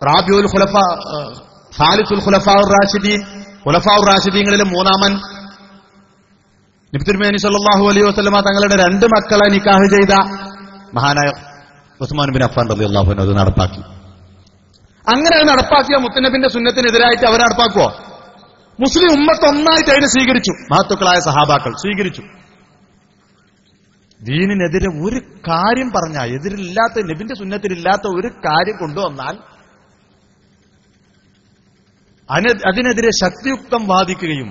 റാബിഉൽ ഖുലഫ, സാലിസുൽ ഖുലഫാഉർ റാഷിദീൻ, ഖുലഫാഉർ റാഷിദീങ്ങളിൽ മൂന്നാമൻ. നബി തിരുമേനി സല്ലല്ലാഹു അലൈഹി വസല്ലമ തങ്ങളുടെ 2 മക്കളെ നിക്കാഹ് ചെയ്ത മഹാനായ ഉസ്മാൻ ബിൻ അഫ്ഫാൻ റളിയല്ലാഹു അൻഹു അത് നടപ്പാക്കി. അങ്ങനെ നടപ്പാക്കിയ മുത്തനബിന്റെ സുന്നത്തിനെതിരായിട്ട് അവർ നടപ്പാക്കുവോ? മുസ്ലിം ഉമ്മത്ത് ഒന്നായിട്ട് അതിനെ സ്വീകരിച്ചു. മഹത്തുക്കളായ സഹാബാക്കൾ സ്വീകരിച്ചു. ദീനിനെതിരെ ഒരു കാര്യം പറഞ്ഞാൽ, എതിരില്ലാത്ത, നബിന്റെ സുന്നത്തിലില്ലാത്ത ഒരു കാര്യം കൊണ്ടുവന്നാൽ അതിനെതിരെ ശക്തിയുക്തം വാദിക്കുകയും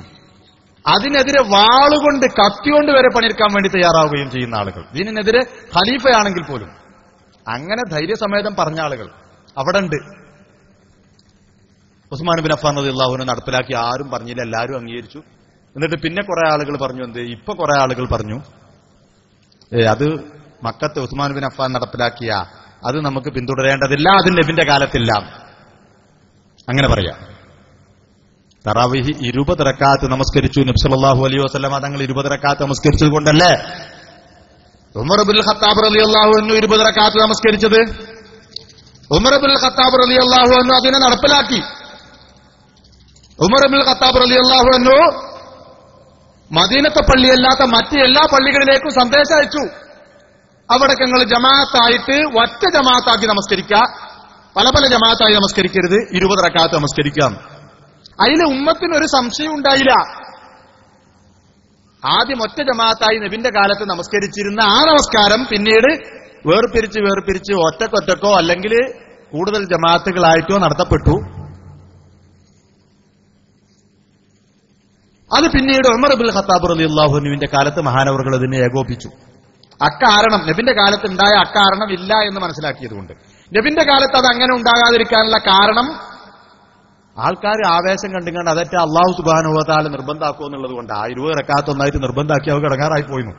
അതിനെതിരെ വാളുകൊണ്ട്, കത്തികൊണ്ട് വരെ പണിയെടുക്കാൻ വേണ്ടി തയ്യാറാവുകയും ചെയ്യുന്ന ആളുകൾ, ദീനിനെതിരെ ഖലീഫയാണെങ്കിൽ പോലും അങ്ങനെ ധൈര്യസമേതം പറഞ്ഞ ആളുകൾ അവിടെ ഉണ്ട്. ഉസ്മാൻ ബിൻ അഫ്ഫാൻ റളിയല്ലാഹു അൻഹു നടപ്പിലാക്കി. ആരും പറഞ്ഞില്ല, എല്ലാവരും അംഗീകരിച്ചു. എന്നിട്ട് പിന്നെ കുറെ ആളുകൾ പറഞ്ഞു, എന്ത്, ഇപ്പൊ കുറെ ആളുകൾ പറഞ്ഞു അത് മക്കത്ത് ഉസ്മാൻ ബിൻ അഫ്ഫാൻ നടപ്പിലാക്കിയ അത് നമുക്ക് പിന്തുടരേണ്ടതില്ല, അത് നബിന്റെ കാലത്തില്ല. അങ്ങനെ പറയാം. തറാവീഹ് 20 റക്അത്ത് നമസ്കരിച്ചു നബി സല്ലല്ലാഹു അലൈഹി വസല്ലമ തങ്ങൾ. 20 റക്അത്ത് നമസ്കരിച്ചത് കൊണ്ടല്ലേ ഉമർ ഇബ്നുൽ ഖത്താബ് റളിയല്ലാഹു അൻഹു 20 റക്അത്ത് നമസ്കരിച്ചത്? ഉമർ ഇബ്നുൽ ഖത്താബ് റളിയല്ലാഹു അൻഹു അതിനെ നടപ്പിലാക്കി. ഉമർ ഇബ്നുൽ ഖത്താബ് റളിയല്ലാഹു അൻഹു മദീനത്തെ പള്ളിയല്ലാത്ത മറ്റ് എല്ലാ പള്ളികളിലേക്കും സന്ദേശം അയച്ചു. അവിടെ നിങ്ങൾ ജമാഅത്തായിട്ട് ഒറ്റ ജമാഅത്താക്കി നമസ്കരിക്കുക, പല പല ജമാഅത്തായി നമസ്കരിക്കരുത്, 20 റക്അത്ത് നമസ്കരിക്കാം. അതിന് ഉമ്മത്തിനൊരു സംശയം ഉണ്ടായില്ല. ആദ്യം ഒറ്റ ജമാഅത്തായി നബിന്റെ കാലത്ത് നമസ്കരിച്ചിരുന്ന ആ നമസ്കാരം പിന്നീട് വേർപിരിച്ച് ഒറ്റക്കൊറ്റക്കോ അല്ലെങ്കിൽ കൂടുതൽ ജമാഅത്തുകളായിട്ടോ നടത്തപ്പെട്ടു. അത് പിന്നീട് ഉമർ ഇബ്നുൽ ഖത്താബ് റളിയല്ലാഹു അൻഹുവിന്റെ കാലത്ത് മഹാനവറുകൾ അതിനെ ഏകോപിച്ചു. അക്കാരണം, നബിന്റെ കാലത്ത് ഉണ്ടായ അക്കാരണം ഇല്ല എന്ന് മനസ്സിലാക്കിയതുകൊണ്ട്. നബിന്റെ കാലത്ത് അത് അങ്ങനെ ഉണ്ടാകാതിരിക്കാനുള്ള കാരണം ആൾക്കാർ ആവേശം കണ്ടുകൊണ്ട് അതേറ്റ അള്ളാഹു സുബ്ഹാനഹു വ തആല നിർബന്ധാക്കുമോ എന്നുള്ളത് കൊണ്ട് ആ 20 റക്അത്ത് ഒന്നായിട്ട് നിർബന്ധാക്കി അവർ കിടങ്ങാറായി പോയിരുന്നു.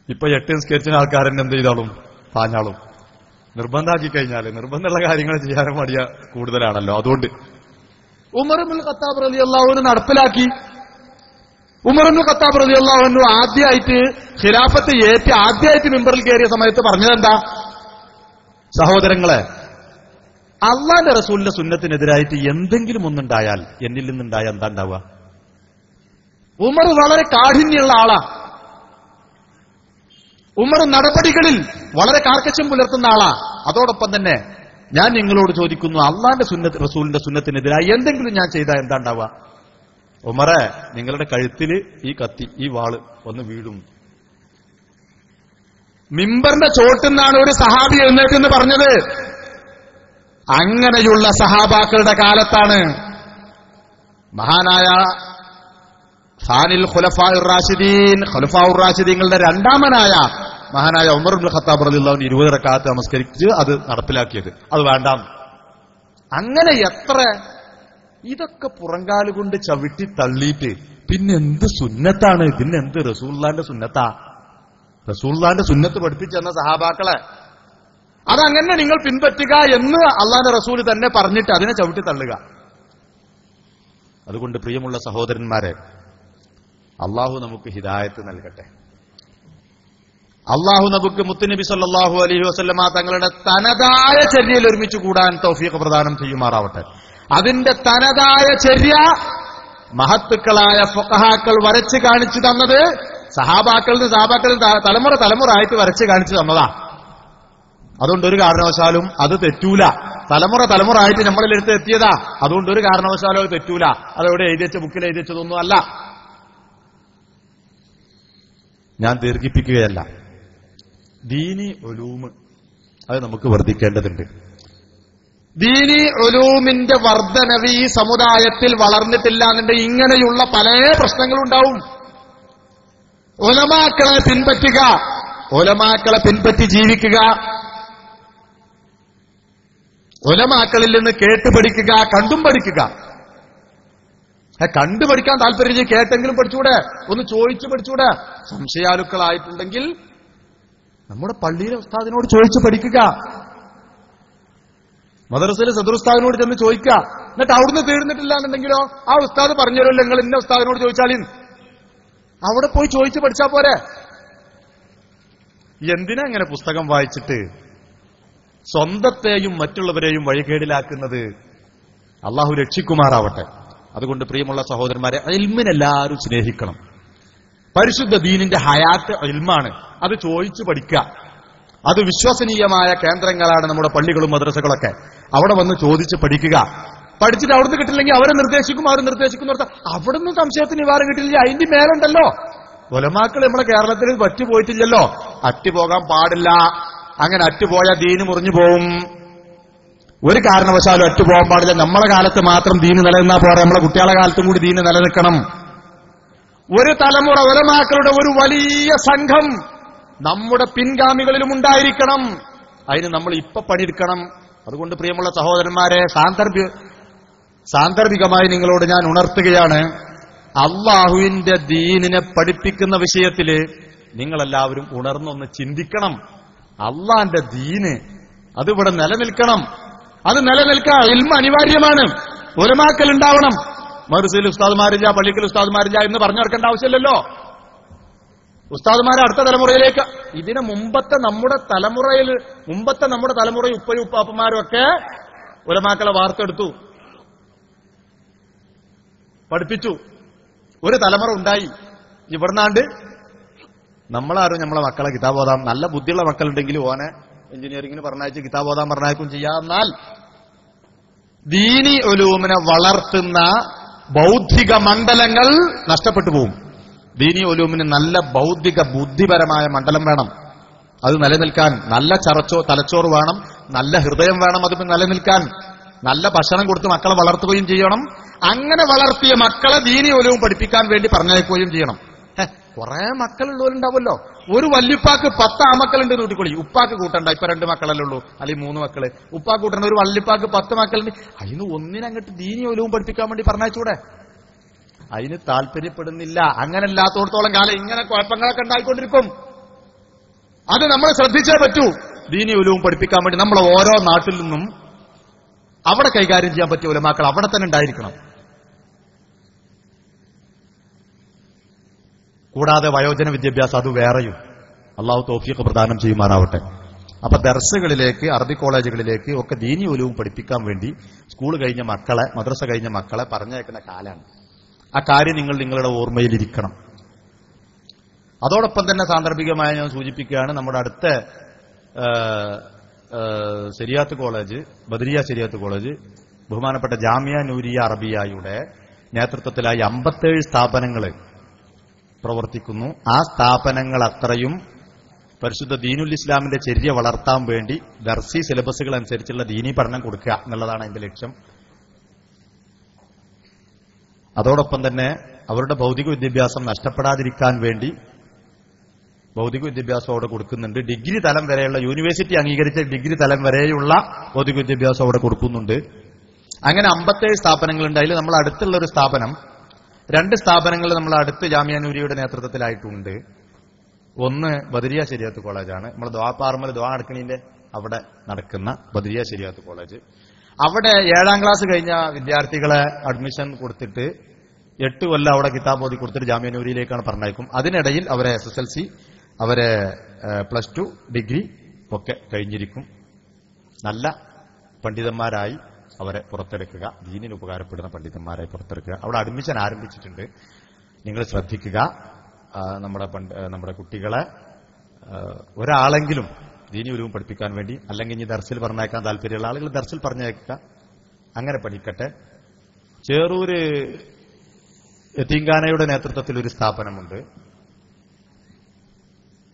ഇപ്പൊ 8 നിസ്കരിച്ച ആൾക്കാരെന്നെ എന്ത് ചെയ്താളും പാഞ്ഞാളും. നിർബന്ധാക്കി കഴിഞ്ഞാൽ നിർബന്ധമുള്ള കാര്യങ്ങൾ ചെയ്യാൻ മടിയ കൂടുതലാണല്ലോ. അതുകൊണ്ട് ഉമർ ഇബ്നുൽ ഖത്താബ് റളിയല്ലാഹു അൻഹു നടപ്പിലാക്കി. ഉമർ ഇബ്നുൽ ഖത്താബ് റളിയല്ലാഹു അൻഹു ആദ്യമായിട്ട് ഖിലാഫത്ത് ഏറ്റ് ആദ്യമായിട്ട് മിമ്പറിൽ കയറിയ സമയത്ത് പറഞ്ഞതെന്താ? സഹോദരങ്ങളെ, അള്ളാന്റെ റസൂലിന്റെ സുന്നത്തിനെതിരായിട്ട് എന്തെങ്കിലും ഒന്നുണ്ടായാൽ എന്നിൽ നിന്നുണ്ടായ എന്താ ഉണ്ടാവുക? ഉമർ വളരെ കാഠിന്യമുള്ള ആളാ. ഉമർ നടപടികളിൽ വളരെ കാർക്കശ്യം പുലർത്തുന്ന ആളാ. അതോടൊപ്പം തന്നെ ഞാൻ നിങ്ങളോട് ചോദിക്കുന്നു, അള്ളാന്റെ റസൂലിന്റെ സുന്നത്തിനെതിരായി എന്തെങ്കിലും ഞാൻ ചെയ്താൽ എന്താ ഉണ്ടാവുക? ഉമറെ, നിങ്ങളുടെ കഴുത്തിൽ ഈ കത്തി, ഈ വാള് ഒന്ന് വീഴും. മിമ്പറിന്റെ ചോട്ടിന്നാണ് ഒരു സഹാബി എഴുന്നേറ്റെന്ന് പറഞ്ഞത്. അങ്ങനെയുള്ള സഹാബാക്കളുടെ കാലത്താണ് മഹാനായ സാനിൽ ഖുലഫാഉർ റാഷിദീൻ, ഖുലഫാഉർ റാഷിദീങ്ങളുടെ രണ്ടാമനായ മഹാനായ ഉമർ ഇബ്നുൽ ഖത്താബ് റളിയല്ലാഹു അൻഹു 20 റക്അത്ത് നമസ്കരിച്ച് അത് നടപ്പിലാക്കിയത്. അത് വേണ്ട. അങ്ങനെ എത്ര ഇതൊക്കെ പുറങ്കാലുകൊണ്ട് ചവിട്ടി തള്ളിയിട്ട് പിന്നെന്ത് സുന്നത്താണ്? പിന്നെന്ത് റസൂലുള്ളാഹിന്റെ സുന്നത്താ? റസൂലുള്ളാഹിന്റെ സുന്നത്ത് പഠിപ്പിച്ചെന്ന സഹാബാക്കളെ അതങ്ങനെ നിങ്ങൾ പിൻപറ്റുക എന്ന് അള്ളാഹുവിന്റെ റസൂൽ തന്നെ പറഞ്ഞിട്ട് അതിനെ ചവിട്ടി തള്ളുക. അതുകൊണ്ട് പ്രിയമുള്ള സഹോദരന്മാരെ, അള്ളാഹു നമുക്ക് ഹിദായത്ത് നൽകട്ടെ. അള്ളാഹു നമുക്ക് മുത്തുനബി സല്ലല്ലാഹു അലൈഹി വസല്ലമ തങ്ങളുടെ തനതായ ചര്യയിൽ ഒരുമിച്ച് കൂടാൻ തൗഫീഖ് പ്രദാനം ചെയ്യുമാറാവട്ടെ. അതിന്റെ തനതായ ചര്യ മഹത്തുക്കളായ ഫുഖഹാക്കൾ വരച്ച് കാണിച്ചു തന്നത് സഹാബാക്കളിൽ തലമുറ ആയിട്ട് വരച്ച് കാണിച്ചു തന്നതാ. അതുകൊണ്ട് ഒരു കാരണവശാലും അത് തെറ്റൂല. തലമുറ ആയിട്ട് നമ്മളിലെടുത്ത് എത്തിയതാ. അതുകൊണ്ട് ഒരു കാരണവശാലും അത് തെറ്റൂല. അതെവിടെ എഴുതിച്ച ബുക്കിൽ എഴുതിച്ചതൊന്നും അല്ല. ഞാൻ ദീർഘിപ്പിക്കുകയല്ല. ദീനി ഉലൂം അത് നമുക്ക് വർദ്ധിക്കേണ്ടതുണ്ട്. ദീനി ഉലൂമിന്റെ വർധനവ് ഈ സമുദായത്തിൽ വളർന്നിട്ടില്ല എന്നുണ്ടെങ്കിൽ ഇങ്ങനെയുള്ള പല പ്രശ്നങ്ങളുണ്ടാവും. ഉലമാക്കളെ പിൻപറ്റുക, ഉലമാക്കളെ പിൻപറ്റി ജീവിക്കുക, ഉലമാക്കളിൽ നിന്ന് കേട്ട് പഠിക്കുക, കണ്ടും പഠിക്കുക. കണ്ടു പഠിക്കാൻ താല്പര്യം കേട്ടെങ്കിലും പഠിച്ചൂടെ, ഒന്ന് ചോദിച്ചു പഠിച്ചൂടെ. സംശയാലുക്കളായിട്ടുണ്ടെങ്കിൽ നമ്മുടെ പള്ളിയിലെ ഉസ്താദിനോട് ചോദിച്ചു പഠിക്കുക, മദ്രസയിലെ സദറുസ്താദിനോട് ചെന്ന് ചോദിക്കുക. എന്നിട്ട് അവിടുന്ന് തീർന്നിട്ടില്ല എന്നുണ്ടെങ്കിലോ ആ ഉസ്താദ് പറഞ്ഞല്ലോ, നിങ്ങൾ ഇന്ന ഉസ്താദിനോട് ചോദിച്ചാലും അവിടെ പോയി ചോദിച്ചു പഠിച്ചാ പോരെ. എന്തിനാ ഇങ്ങനെ പുസ്തകം വായിച്ചിട്ട് സ്വന്തത്തെയും മറ്റുള്ളവരെയും വഴികേടിലാക്കുന്നത്? അള്ളാഹു രക്ഷിക്കുമാറാവട്ടെ. അതുകൊണ്ട് പ്രിയമുള്ള സഹോദരന്മാരെ, ഇൽമിനെല്ലാവരും സ്നേഹിക്കണം. പരിശുദ്ധ ദീനിന്റെ ഹയാത്ത് ഇൽമാണ്. അത് ചോദിച്ചു പഠിക്കുക. അത് വിശ്വസനീയമായ കേന്ദ്രങ്ങളാണ് നമ്മുടെ പള്ളികളും മദ്രസകളൊക്കെ. അവിടെ വന്ന് ചോദിച്ച് പഠിക്കുക. പഠിച്ചിട്ട് അവിടുന്ന് കിട്ടില്ലെങ്കിൽ അവരെ നിർദ്ദേശിക്കും, അവിടുന്ന് സംശയത്തിന് നിവാരണം കിട്ടില്ല. അതിന്റെ മേലുണ്ടല്ലോ ഉലമാക്കൾ. നമ്മുടെ കേരളത്തിൽ പറ്റുപോയിട്ടില്ലല്ലോ. അറ്റുപോകാൻ പാടില്ല. അങ്ങനെ അറ്റുപോയ ദീന് മുറിഞ്ഞു പോവും. ഒരു കാരണവശാലും അറ്റുപോകാൻ പാടില്ല. നമ്മളെ കാലത്ത് മാത്രം ദീന് നിലനിന്നാ പോരാ, നമ്മളെ കുട്ടികളുടെ കാലത്തും കൂടി ദീന് നിലനിൽക്കണം. ഒരു തലമുറ ഉലമാക്കളുടെ ഒരു വലിയ സംഘം നമ്മുടെ പിൻഗാമികളിലും ഉണ്ടായിരിക്കണം. അതിന് നമ്മൾ ഇപ്പൊ പണിയെടുക്കണം. അതുകൊണ്ട് പ്രിയമുള്ള സഹോദരന്മാരെ, സാന്ദർഭികമായി നിങ്ങളോട് ഞാൻ ഉണർത്തുകയാണ്, അള്ളാഹുവിന്റെ ദീനിനെ പഠിപ്പിക്കുന്ന വിഷയത്തില് നിങ്ങളെല്ലാവരും ഉണർന്നൊന്ന് ചിന്തിക്കണം. അള്ളാന്റെ ദീന് അതിവിടെ നിലനിൽക്കണം. അത് നിലനിൽക്കാൻ ഇൽമ അനിവാര്യമാണ്. ഉലമാക്കൽ ഉണ്ടാവണം. മദ്രസയിൽ ഉസ്താദുമാരില്ല, പള്ളിക്കൽ ഉസ്താദുമാരില്ല എന്ന് പറഞ്ഞു നടക്കേണ്ട ആവശ്യമില്ലല്ലോ. ഉസ്താദുമാരെ അടുത്ത തലമുറയിലേക്ക്, ഇതിന് മുമ്പത്തെ നമ്മുടെ തലമുറയിൽ ഉപ്പയും ഉപ്പാപ്പന്മാരും ഒക്കെ ഉലമാക്കളെ വാർത്തെടുത്തു, പഠിപ്പിച്ചു. ഒരു തലമുറ ഉണ്ടായി. ഇവിടുന്നാണ്ട് നമ്മളാരും നമ്മളെ മക്കളെ കിതാബ് ഓതാം, നല്ല ബുദ്ധിയുള്ള മക്കളുണ്ടെങ്കിൽ ഓനെ എഞ്ചിനീയറിംഗിന് പറഞ്ഞയച്ച് കിതാബ് ഓതാൻ പറഞ്ഞയക്കും ചെയ്യാം. എന്നാൽ ദീനി ഉലൂമിനെ വളർത്തുന്ന ബൗദ്ധിക മണ്ഡലങ്ങൾ നഷ്ടപ്പെട്ടു പോകും. ദീനി ഉലൂമിന് നല്ല ബൗദ്ധിക ബുദ്ധിപരമായ മണ്ഡലം വേണം. അത് നിലനിൽക്കാൻ നല്ല തലച്ചോറ് വേണം, നല്ല ഹൃദയം വേണം. അത് നിലനിൽക്കാൻ നല്ല ഭക്ഷണം കൊടുത്ത് മക്കളെ വളർത്തുകയും ചെയ്യണം. അങ്ങനെ വളർത്തിയ മക്കളെ ദീനി ഉലൂം പഠിപ്പിക്കാൻ വേണ്ടി പറഞ്ഞയക്കുകയും ചെയ്യണം. കുറെ മക്കളുള്ളവരുണ്ടാവുമല്ലോ. ഒരു വല്യുപ്പാക്ക് 10 ആമക്കളുണ്ട് കൂട്ടിക്കൊള്ളി. ഉപ്പാക്ക് കൂട്ടണ്ട, ഇപ്പൊ 2 മക്കളല്ലേ ഉള്ളൂ, അല്ലെങ്കിൽ 3 മക്കള്. ഉപ്പാക്ക് കൂട്ടണ്ട. ഒരു വല്യുപ്പാക്ക് 10 മക്കളുണ്ട്. അതിന് ഒന്നിനങ്ങോട്ട് ദീനി ഉലൂം പഠിപ്പിക്കാൻ വേണ്ടി പറഞ്ഞയച്ചൂടെ? അതിന് താല്പര്യപ്പെടുന്നില്ല. അങ്ങനെ അല്ലാത്തോടത്തോളം കാലം ഇങ്ങനെ കുഴപ്പങ്ങളൊക്കെ ഉണ്ടായിക്കൊണ്ടിരിക്കും. അത് നമ്മൾ ശ്രദ്ധിച്ചേ പറ്റൂ. ദീനി ഉലൂം പഠിപ്പിക്കാൻ വേണ്ടി നമ്മൾ ഓരോ നാട്ടിൽ നിന്നും അവിടെ കൈകാര്യം ചെയ്യാൻ പറ്റിയ ഉലമാക്കൾ അവിടെ തന്നെ ഉണ്ടായിരിക്കണം. കൂടാതെ വയോജന വിദ്യാഭ്യാസം അത് വേറെയും അള്ളാഹു തൗഫീഖ് പ്രദാനം ചെയ്യുമാറാവട്ടെ. അപ്പൊ ദർസുകളിലേക്ക്, അറബി കോളേജുകളിലേക്ക് ഒക്കെ ദീനി ഉലൂം പഠിപ്പിക്കാൻ വേണ്ടി സ്കൂൾ കഴിഞ്ഞ മക്കളെ, മദ്രസ കഴിഞ്ഞ മക്കളെ പറഞ്ഞയക്കുന്ന കാലാണ്. ആ കാര്യം നിങ്ങളുടെ ഓർമ്മയിലിരിക്കണം. അതോടൊപ്പം തന്നെ സാന്ദർഭികമായി ഞാൻ സൂചിപ്പിക്കുകയാണ്, നമ്മുടെ അടുത്ത ശരിയാത്ത് കോളേജ്, ബദരിയ ശരിയാത്ത് കോളേജ്, ബഹുമാനപ്പെട്ട ജാമിയ നൂരിയ അറബിയയുടെ നേതൃത്വത്തിലായി 57 സ്ഥാപനങ്ങൾ പ്രവർത്തിക്കുന്നു. ആ സ്ഥാപനങ്ങൾ അത്രയും പരിശുദ്ധ ദീനുൽ ഇസ്ലാമിന്റെ ചര്യ വളർത്താൻ വേണ്ടി ദർസി സിലബസുകൾ അനുസരിച്ചുള്ള ദീനി പഠനം കൊടുക്കുക എന്നുള്ളതാണ് അതിന്റെ ലക്ഷ്യം. അതോടൊപ്പം തന്നെ അവരുടെ ഭൗതിക വിദ്യാഭ്യാസം നഷ്ടപ്പെടാതിരിക്കാൻ വേണ്ടി ഭൗതിക വിദ്യാഭ്യാസം അവിടെ കൊടുക്കുന്നുണ്ട്. ഡിഗ്രി തലം വരെയുള്ള, യൂണിവേഴ്സിറ്റി അംഗീകരിച്ച ഡിഗ്രി തലം വരെയുള്ള ഭൗതിക വിദ്യാഭ്യാസം അവിടെ കൊടുക്കുന്നുണ്ട്. അങ്ങനെ 57 സ്ഥാപനങ്ങളുണ്ട്. അതിൽ നമ്മൾ അടുത്തുള്ള ഒരു സ്ഥാപനം, 2 സ്ഥാപനങ്ങൾ നമ്മൾ അടുത്ത് ജാമിയ നൂരിയുടെ നേതൃത്വത്തിലായിട്ടുണ്ട്. ഒന്ന് ബദരിയ ശരിയാത്ത് കോളേജാണ്. നമ്മൾ ദ്വാപാർമൽ ദ്വാ അടക്കണീന്റെ അവിടെ നടക്കുന്ന ബദരിയ ശരിയാത്ത് കോളേജ്. അവിടെ 7ാം ക്ലാസ് കഴിഞ്ഞ വിദ്യാർത്ഥികളെ അഡ്മിഷൻ കൊടുത്തിട്ട് 8 കൊല്ലം അവിടെ കിതാബ് ഓതി കൊടുത്തിട്ട് ജാമിയ നൂരിയിലേക്കാണ് പറഞ്ഞയക്കും. അതിനിടയിൽ അവരെ SSLC, അവരെ +2, ഡിഗ്രി ഒക്കെ കഴിഞ്ഞിരിക്കും. നല്ല പണ്ഡിതന്മാരായി അവരെ പുറത്തെടുക്കുക, ദീനിന് ഉപകാരപ്പെടുന്ന പണ്ഡിതന്മാരായി പുറത്തെടുക്കുക. അവിടെ അഡ്മിഷൻ ആരംഭിച്ചിട്ടുണ്ട്. നിങ്ങൾ ശ്രദ്ധിക്കുക. നമ്മുടെ കുട്ടികളെ ഒരാളെങ്കിലും ദീനി ഉലൂം പഠിപ്പിക്കാൻ വേണ്ടി, അല്ലെങ്കിൽ ഇനി ദർസിൽ പറഞ്ഞയക്കാൻ താല്പര്യമുള്ള ആളുകൾ ദർസിൽ പറഞ്ഞയക്കുക, അങ്ങനെ പഠിക്കട്ടെ. ചേറൂര് യതീംഖാനയുടെ നേതൃത്വത്തിൽ ഒരു സ്ഥാപനമുണ്ട്.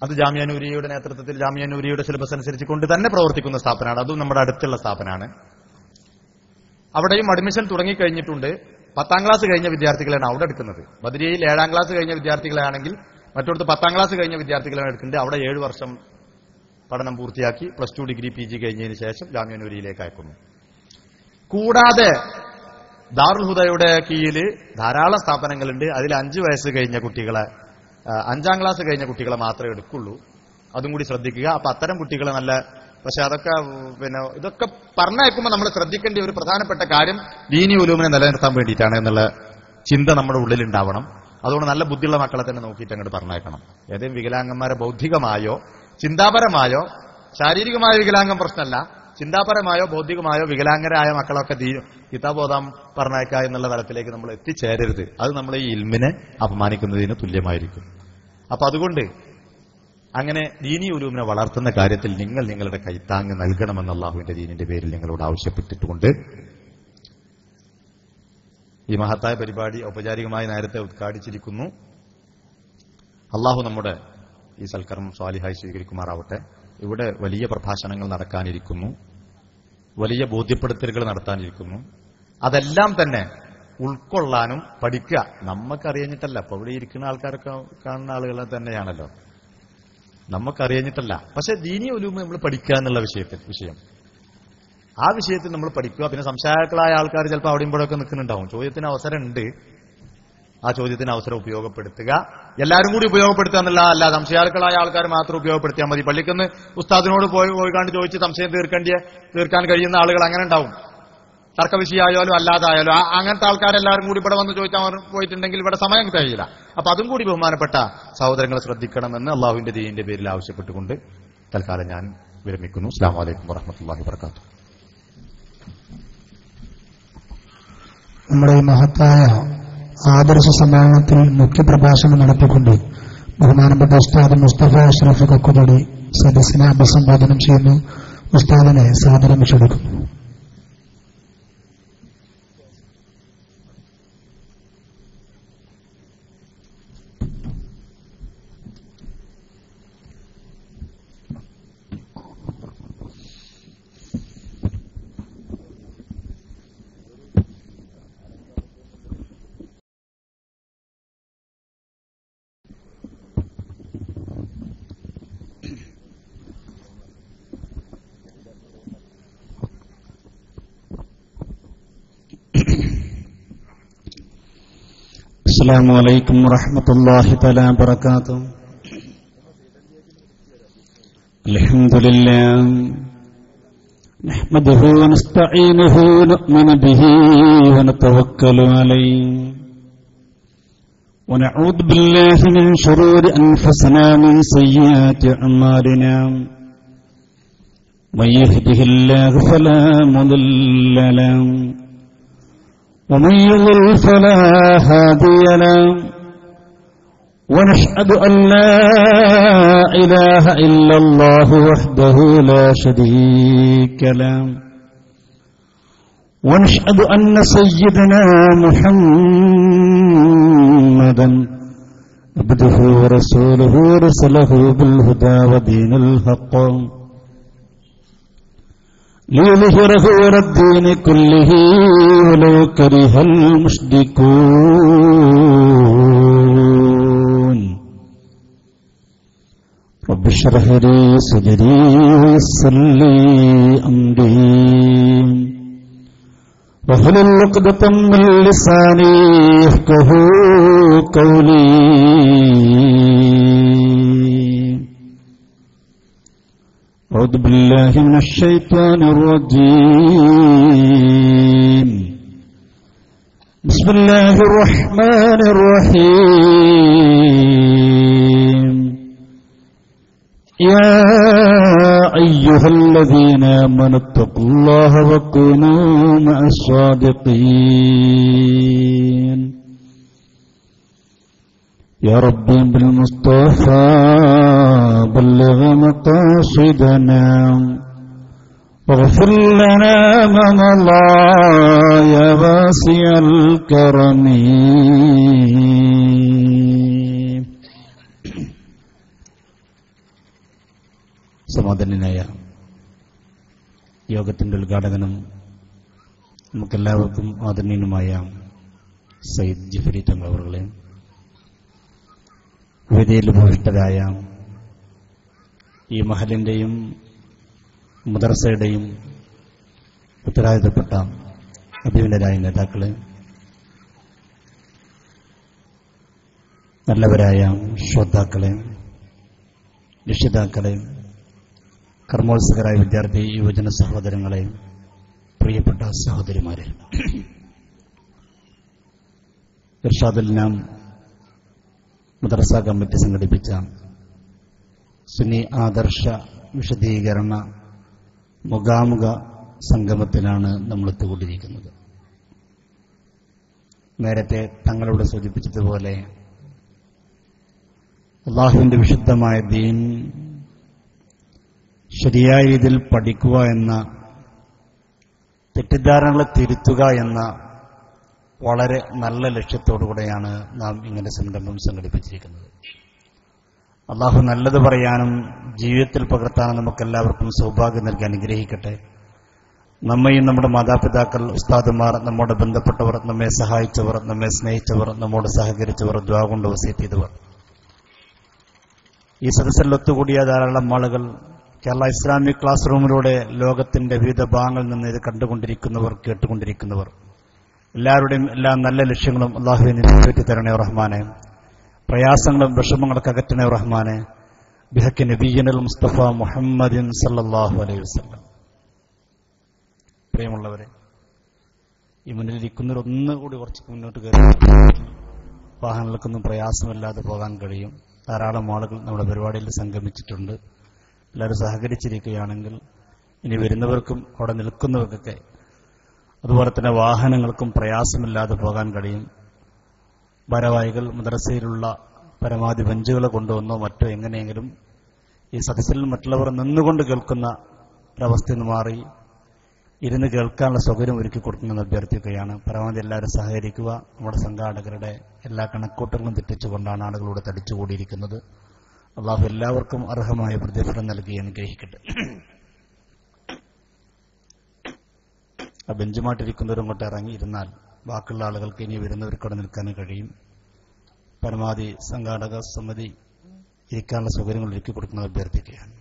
അത് ജാമിയ നൂരിയയുടെ നേതൃത്വത്തിൽ ജാമിയ നൂരിയയുടെ സിലബസ് അനുസരിച്ച് കൊണ്ട് തന്നെ പ്രവർത്തിക്കുന്ന സ്ഥാപനമാണ്. അതും നമ്മുടെ അടുത്തുള്ള സ്ഥാപനമാണ്. അവിടെയും അഡ്മിഷൻ തുടങ്ങിക്കഴിഞ്ഞിട്ടുണ്ട്. 10ാം ക്ലാസ് കഴിഞ്ഞ വിദ്യാർത്ഥികളാണ് അവിടെ എടുക്കുന്നത്. ബദരിയയിൽ 7ാം ക്ലാസ് കഴിഞ്ഞ വിദ്യാർത്ഥികളാണെങ്കിൽ മറ്റൊടുത്ത് 10ാം ക്ലാസ് കഴിഞ്ഞ വിദ്യാർത്ഥികളാണ് എടുക്കുന്നത്. അവിടെ 7 വർഷം പഠനം പൂർത്തിയാക്കി +2 ഡിഗ്രി PG കഴിഞ്ഞതിന് ശേഷം ജാമിയ നൂരിയയിലേക്ക് അയക്കുന്നു. കൂടാതെ ദാറുൽ ഹുദയുടെ കീഴിൽ ധാരാളം സ്ഥാപനങ്ങളുണ്ട്. അതിൽ 5 വയസ്സ് കഴിഞ്ഞ കുട്ടികളെ, 5ാം ക്ലാസ് കഴിഞ്ഞ കുട്ടികളെ മാത്രമേ എടുക്കുള്ളൂ. അതും കൂടി ശ്രദ്ധിക്കുക. അപ്പൊ അത്തരം കുട്ടികളെ നല്ല, പക്ഷെ അതൊക്കെ ഇതൊക്കെ പറഞ്ഞയക്കുമ്പോൾ നമ്മൾ ശ്രദ്ധിക്കേണ്ട ഒരു പ്രധാനപ്പെട്ട കാര്യം ദീനി ഉലൂമിനെ നിലനിർത്താൻ വേണ്ടിയിട്ടാണ് എന്നുള്ള ചിന്ത നമ്മുടെ ഉള്ളിലുണ്ടാവണം. അതുകൊണ്ട് നല്ല ബുദ്ധിയുള്ള മക്കളെ തന്നെ നോക്കിയിട്ട് അങ്ങോട്ട് പറഞ്ഞയക്കണം. ഏതെങ്കിലും വികലാംഗന്മാരെ ബൗദ്ധികമായോ ചിന്താപരമായോ, ശാരീരികമായ വികലാംഗം പ്രശ്നമല്ല, ചിന്താപരമായോ ബൗദ്ധികമായോ വികലാംഗരായ മക്കളൊക്കെ കിതാബോധം പറഞ്ഞയക്കുക എന്നുള്ള തലത്തിലേക്ക് നമ്മൾ എത്തിച്ചേരരുത്. അത് നമ്മൾ ഈ ഇൽമിനെ അപമാനിക്കുന്നതിന് തുല്യമായിരിക്കും. അപ്പൊ അതുകൊണ്ട് അങ്ങനെ ദീനി ഉലൂമിനെ വളർത്തുന്ന കാര്യത്തിൽ നിങ്ങൾ നിങ്ങളുടെ കൈത്താങ്ങ് നൽകണമെന്ന് അള്ളാഹുവിന്റെ ദീനിന്റെ പേരിൽ നിങ്ങളോട് ആവശ്യപ്പെട്ടിട്ടുകൊണ്ട് ഈ മഹത്തായ പരിപാടി ഔപചാരികമായി നേരത്തെ ഉദ്ഘാടിച്ചിരിക്കുന്നു. അള്ളാഹു നമ്മുടെ ഈ സൽക്കർമ്മം സ്വാലിഹായി സ്വീകരിക്കുമാറാവട്ടെ. ഇവിടെ വലിയ പ്രഭാഷണങ്ങൾ നടക്കാനിരിക്കുന്നു, വലിയ ബോധ്യപ്പെടുത്തലുകൾ നടത്താനിരിക്കുന്നു. അതെല്ലാം തന്നെ ഉൾക്കൊള്ളാനും പഠിക്കുക. നമുക്കറിയഞ്ഞിട്ടല്ല, ഇപ്പൊ ഇവിടെ ഇരിക്കുന്ന ആൾക്കാരൊക്കെ കാണുന്ന ആളുകൾ തന്നെയാണല്ലോ, നമുക്കറിയഞ്ഞിട്ടല്ല. പക്ഷെ ദീനി ഉലൂമ് നമ്മൾ പഠിക്കുക എന്നുള്ള വിഷയം, ആ വിഷയത്തിൽ നമ്മൾ പഠിക്കുക. പിന്നെ സംശയാക്കളായ ആൾക്കാർ ചിലപ്പോൾ അവിടെയും ഇവിടെയൊക്കെ നിൽക്കുന്നുണ്ടാവും. ചോദ്യത്തിന് അവസരമുണ്ട്, ആ ചോദ്യത്തിന് അവസരം ഉപയോഗപ്പെടുത്തുക. എല്ലാവരും കൂടി ഉപയോഗപ്പെടുത്തുക എന്നുള്ള അല്ല, സംശയാക്കളായ ആൾക്കാർ മാത്രം ഉപയോഗപ്പെടുത്തിയാൽ മതി. പള്ളിക്കൊന്ന് ഉസ്താദിനോട് പോയി കണ്ട് ചോദിച്ച് സംശയം തീർക്കാൻ കഴിയുന്ന ആളുകൾ അങ്ങനെ ഉണ്ടാവും. തർക്ക വിഷയമായാലും അല്ലാതായാലും അങ്ങനത്തെ ആൾക്കാരെല്ലാവരും കൂടി ഇവിടെ വന്ന് ചോദിച്ചാൽ പോയിട്ടുണ്ടെങ്കിൽ ഇവിടെ സമയം കഴിയില്ല. അപ്പൊ അതും കൂടി ബഹുമാനപ്പെട്ട സഹോദരങ്ങൾ ശ്രദ്ധിക്കണമെന്ന് അള്ളാഹുവിന്റെ ദീനിന്റെ പേരിൽ ആവശ്യപ്പെട്ടുകൊണ്ട് തൽക്കാലം ഞാൻ വിരമിക്കുന്നു. അസ്സലാമു അലൈക്കും വറഹ്മത്തുള്ളാഹി വബറകാതുഹു. നമ്മുടെ ഈ മഹത്തായ ആദർശ സമ്മേളനത്തിൽ മുഖ്യപ്രഭാഷണം നടത്തിക്കൊണ്ട് ബഹുമാനപ്പെട്ട ഉസ്താദ് മുസ്തഫ അഷ്റഫ് കക്കുതടി സദസ്സിനെ അഭിസംബോധനം ചെയ്യുന്നു. ഉസ്താദിനെ സാദരം ക്ഷണിക്കുന്നു. السلام عليكم ورحمة الله تعالى وبركاته. الحمد لله نحمده ونستعينه ونؤمن به ونتوكل عليه ونعوذ بالله من شرور أنفسنا من سيئات أعمالنا من يهده الله فلا مضل له ومن يضلل فلا هادي له ونشهد أن لا إله إلا الله وحده لا شريك له ونشهد أن سيدنا محمدا عبده ورسوله ورسله بالهدى ودين الحق ليظهره على الدين كله ولو كره المشركون. رب اشرح لي صدري ويسر لي أمري واحلل عقدة من لساني يفقهوا قولي. أعوذ بالله من الشيطان الرجيم. بسم الله الرحمن الرحيم. يا أيها الذين آمنوا اتقوا الله وكونوا مع الصادقين. يا ربي بالمصطفى وبلغ مقاصدنا واغفر لنا ما مضى يا واسع الكرم. സമാധാനനായ യോഗത്തിന്റെ ഉദ്ഘാടകനും നമുക്കെല്ലാവർക്കും ആദരണീയനുമായ സയ്യിദ് ജിഫരി തങ്ങൾ അവர்களെ, വേദിയിൽ ഉപവിഷ്ടരായ ഈ മഹലിന്റെയും മദ്രസയുടെയും ഉത്തരവാദിത്തപ്പെട്ട അഭിനന്ദരായ നേതാക്കളെ, നല്ലവരായ ശ്രോതാക്കളെ, രക്ഷിതാക്കളെ, കർമ്മോത്സുകരായ വിദ്യാർത്ഥി യുവജന സഹോദരങ്ങളെ, പ്രിയപ്പെട്ട സഹോദരിമാരെ, ഇർഷാദുൽ നാം മദ്രസ കമ്മിറ്റി സംഘടിപ്പിച്ച സുന്നി ആദർശ വിശദീകരണ മുഖാമുഖ സംഗമത്തിലാണ് നമ്മൾ എത്തിക്കൊണ്ടിരിക്കുന്നത്. നേരത്തെ തങ്ങളോട് സൂചിപ്പിച്ചതുപോലെ അല്ലാഹുവിന്റെ വിശുദ്ധമായ ദീൻ ശരിയായ രീതിയിൽ പഠിക്കുക എന്ന, തെറ്റിദ്ധാരണകളെ തിരുത്തുക എന്ന വളരെ നല്ല ലക്ഷ്യത്തോടുകൂടെയാണ് നാം ഇങ്ങനെ സംരംഭം സംഘടിപ്പിച്ചിരിക്കുന്നത്. അള്ളാഹു നല്ലത് പറയാനും ജീവിതത്തിൽ പകർത്താനും നമുക്കെല്ലാവർക്കും സൗഭാഗ്യം നൽകി അനുഗ്രഹിക്കട്ടെ. നമ്മയും നമ്മുടെ മാതാപിതാക്കൾ, ഉസ്താദുമാർ, നമ്മോട് ബന്ധപ്പെട്ടവർ, നമ്മെ സഹായിച്ചവർ, നമ്മെ സ്നേഹിച്ചവർ, നമ്മോട് സഹകരിച്ചവർ, ദ്വാ കൊണ്ട് വസിയത്ത് ചെയ്തവർ, ഈ സദസ്സിൽ ഒത്തുകൂടിയ ധാരാളം ആളുകൾ, കേരള ഇസ്ലാമിക് ക്ലാസ് റൂമിലൂടെ ലോകത്തിന്റെ വിവിധ ഭാഗങ്ങളിൽ നിന്ന് ഇത് കണ്ടുകൊണ്ടിരിക്കുന്നവർ, കേട്ടുകൊണ്ടിരിക്കുന്നവർ, എല്ലാവരുടെയും എല്ലാ നല്ല ലക്ഷ്യങ്ങളും അള്ളാഹുവെ നിറവേറ്റി തരണേ റഹ്മാനെ. പ്രയാസങ്ങളും വിഷമങ്ങളൊക്കെ അകറ്റണേ റഹ്മാനെ. ബിഹഖി നബിയ്യിനൽ മുസ്തഫ മുഹമ്മദിൻ സല്ലല്ലാഹു അലൈഹി വസല്ലം. പ്രിയമുള്ളവരെ, ഈ മുന്നിലിരിക്കുന്നവർ ഒന്നുകൂടി കുറച്ച് മുന്നോട്ട് കയറി വാഹനങ്ങൾക്കൊന്നും പ്രയാസമില്ലാതെ പോകാൻ കഴിയും. ധാരാളം ആളുകൾ നമ്മുടെ പരിപാടിയിൽ സംഗമിച്ചിട്ടുണ്ട്. എല്ലാവരും സഹകരിച്ചിരിക്കുകയാണെങ്കിൽ ഇനി വരുന്നവർക്കും അവിടെ നിൽക്കുന്നവർക്കൊക്കെ അതുപോലെ തന്നെ വാഹനങ്ങൾക്കും പ്രയാസമില്ലാതെ പോകാൻ കഴിയും. ഭാരവാഹികൾ മദ്രസയിലുള്ള പരമാവധി ബെഞ്ചുകളെ കൊണ്ടുവന്നോ മറ്റോ എങ്ങനെയെങ്കിലും ഈ സദസ്സിൽ മറ്റുള്ളവർ നിന്നുകൊണ്ട് കേൾക്കുന്ന ഒരവസ്ഥയിൽ നിന്ന് മാറി ഇരുന്ന് കേൾക്കാനുള്ള സൗകര്യം ഒരുക്കി കൊടുക്കണമെന്ന് അഭ്യർത്ഥിക്കുകയാണ്. പരമാവധി എല്ലാവരും സഹകരിക്കുക. നമ്മുടെ സംഘാടകരുടെ എല്ലാ കണക്കൂട്ടങ്ങളും തെറ്റിച്ചുകൊണ്ടാണ് ആളുകളോട് തടിച്ചുകൂടിയിരിക്കുന്നത്. അള്ളാഹു എല്ലാവർക്കും അർഹമായ പ്രതിഫലം നൽകി അനുഗ്രഹിക്കട്ടെ. ആ ബെഞ്ചുമായിട്ടിരിക്കുന്നവരും അങ്ങോട്ട് ഇറങ്ങി ഇരുന്നാൽ ബാക്കിയുള്ള ആളുകൾക്ക് ഇനി വരുന്നവർക്കവിടെ നിൽക്കാനും കഴിയും. പരമാവധി സംഘാടക സമിതി ഇരിക്കാനുള്ള സൗകര്യങ്ങൾ ഒരുക്കി കൊടുക്കുന്നത് അഭ്യർത്ഥിക്കുകയാണ്.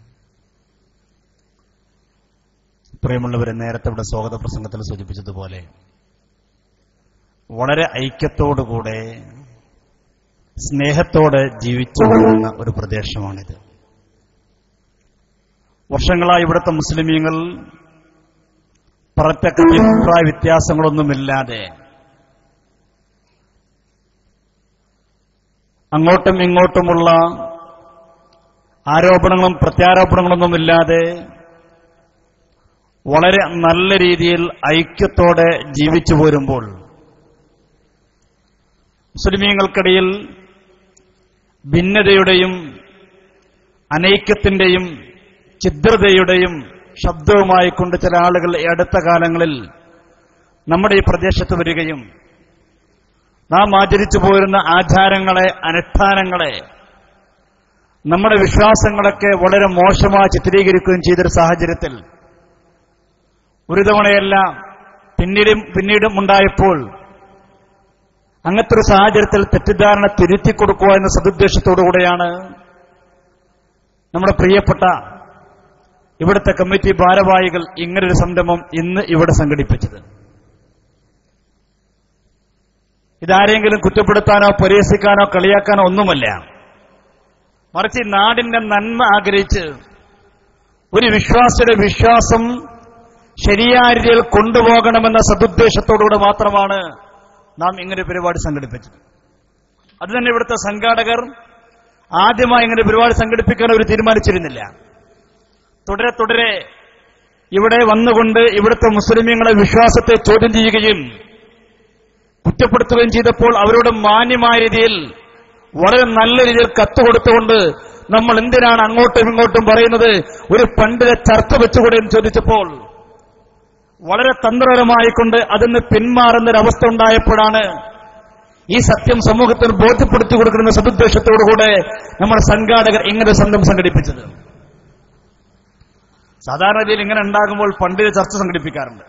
പ്രിയമുള്ളവരെ, നേരത്തെ ഇവിടെ സ്വാഗത പ്രസംഗത്തിൽ സൂചിപ്പിച്ചതുപോലെ വളരെ ഐക്യത്തോടുകൂടെ സ്നേഹത്തോടെ ജീവിച്ചു പോകുന്ന ഒരു പ്രദേശമാണിത്. വർഷങ്ങളായി ഇവിടുത്തെ മുസ്ലിമീങ്ങൾ പറത്തക്ക അഭിപ്രായ വ്യത്യാസങ്ങളൊന്നുമില്ലാതെ അങ്ങോട്ടും ഇങ്ങോട്ടുമുള്ള ആരോപണങ്ങളും പ്രത്യാരോപണങ്ങളൊന്നുമില്ലാതെ വളരെ നല്ല രീതിയിൽ ഐക്യത്തോടെ ജീവിച്ചു പോരുമ്പോൾ മുസ്ലിമീങ്ങൾക്കിടയിൽ ഭിന്നതയുടെയും അനൈക്യത്തിന്റെയും ഛിദ്രതയുടെയും ശബ്ദവുമായി കൊണ്ട് ചില ആളുകൾ അടുത്ത കാലങ്ങളിൽ നമ്മുടെ ഈ പ്രദേശത്ത് വരികയും നാം ആചരിച്ചു പോരുന്ന ആചാരങ്ങളെ, അനുഷ്ഠാനങ്ങളെ, നമ്മുടെ വിശ്വാസങ്ങളൊക്കെ വളരെ മോശമായി ചിത്രീകരിക്കുകയും ചെയ്തൊരു സാഹചര്യത്തിൽ ഒരു തവണയല്ല പിന്നീടും ഉണ്ടായപ്പോൾ അങ്ങനത്തെ ഒരു സാഹചര്യത്തിൽ തെറ്റിദ്ധാരണ തിരുത്തി കൊടുക്കുക എന്ന സതുദ്ദേശത്തോടുകൂടെയാണ് നമ്മുടെ പ്രിയപ്പെട്ട ഇവിടുത്തെ കമ്മിറ്റി ഭാരവാഹികൾ ഇങ്ങനൊരു സംരംഭം ഇന്ന് ഇവിടെ സംഘടിപ്പിച്ചത്. ഇതാരെങ്കിലും കുറ്റപ്പെടുത്താനോ പരിഹസിക്കാനോ കളിയാക്കാനോ ഒന്നുമല്ല. മറിച്ച് നാടിന്റെ നന്മ ആഗ്രഹിച്ച് ഒരു വിശ്വാസിയുടെ വിശ്വാസം ശരിയായ രീതിയിൽ കൊണ്ടുപോകണമെന്ന സതുദ്ദേശത്തോടുകൂടെ മാത്രമാണ് നാം ഇങ്ങനെ പരിപാടി സംഘടിപ്പിച്ചത്. അത് തന്നെ ഇവിടുത്തെ സംഘാടകർ ആദ്യമായി ഇങ്ങനെ പരിപാടി സംഘടിപ്പിക്കാൻ അവർ തീരുമാനിച്ചിരുന്നില്ല. തുടരെ ഇവിടെ വന്നുകൊണ്ട് ഇവിടുത്തെ മുസ്ലിമീങ്ങളെ വിശ്വാസത്തെ ചോദ്യം ചെയ്യുകയും കുറ്റപ്പെടുത്തുകയും ചെയ്തപ്പോൾ അവരോട് മാന്യമായ രീതിയിൽ വളരെ നല്ല രീതിയിൽ കത്ത് കൊടുത്തുകൊണ്ട് നമ്മൾ എന്തിനാണ് അങ്ങോട്ടും ഇങ്ങോട്ടും പറയുന്നത്, ഒരു പണ്ഡിത ചർച്ച വെച്ചുകൂടെ എന്ന് ചോദിച്ചപ്പോൾ വളരെ തന്ത്രപരമായിക്കൊണ്ട് അതിന് പിന്മാറുന്നൊരവസ്ഥ ഉണ്ടായപ്പോഴാണ് ഈ സത്യം സമൂഹത്തിന് ബോധ്യപ്പെടുത്തി കൊടുക്കുന്ന സതുദ്ദേശത്തോടുകൂടെ നമ്മുടെ സംഘാടകർ ഇങ്ങനെ സംഘടിപ്പിച്ചത്. സാധാരണ രീതിയിൽ ഇങ്ങനെ ഉണ്ടാകുമ്പോൾ പണ്ഡിത ചർച്ച സംഘടിപ്പിക്കാറുണ്ട്.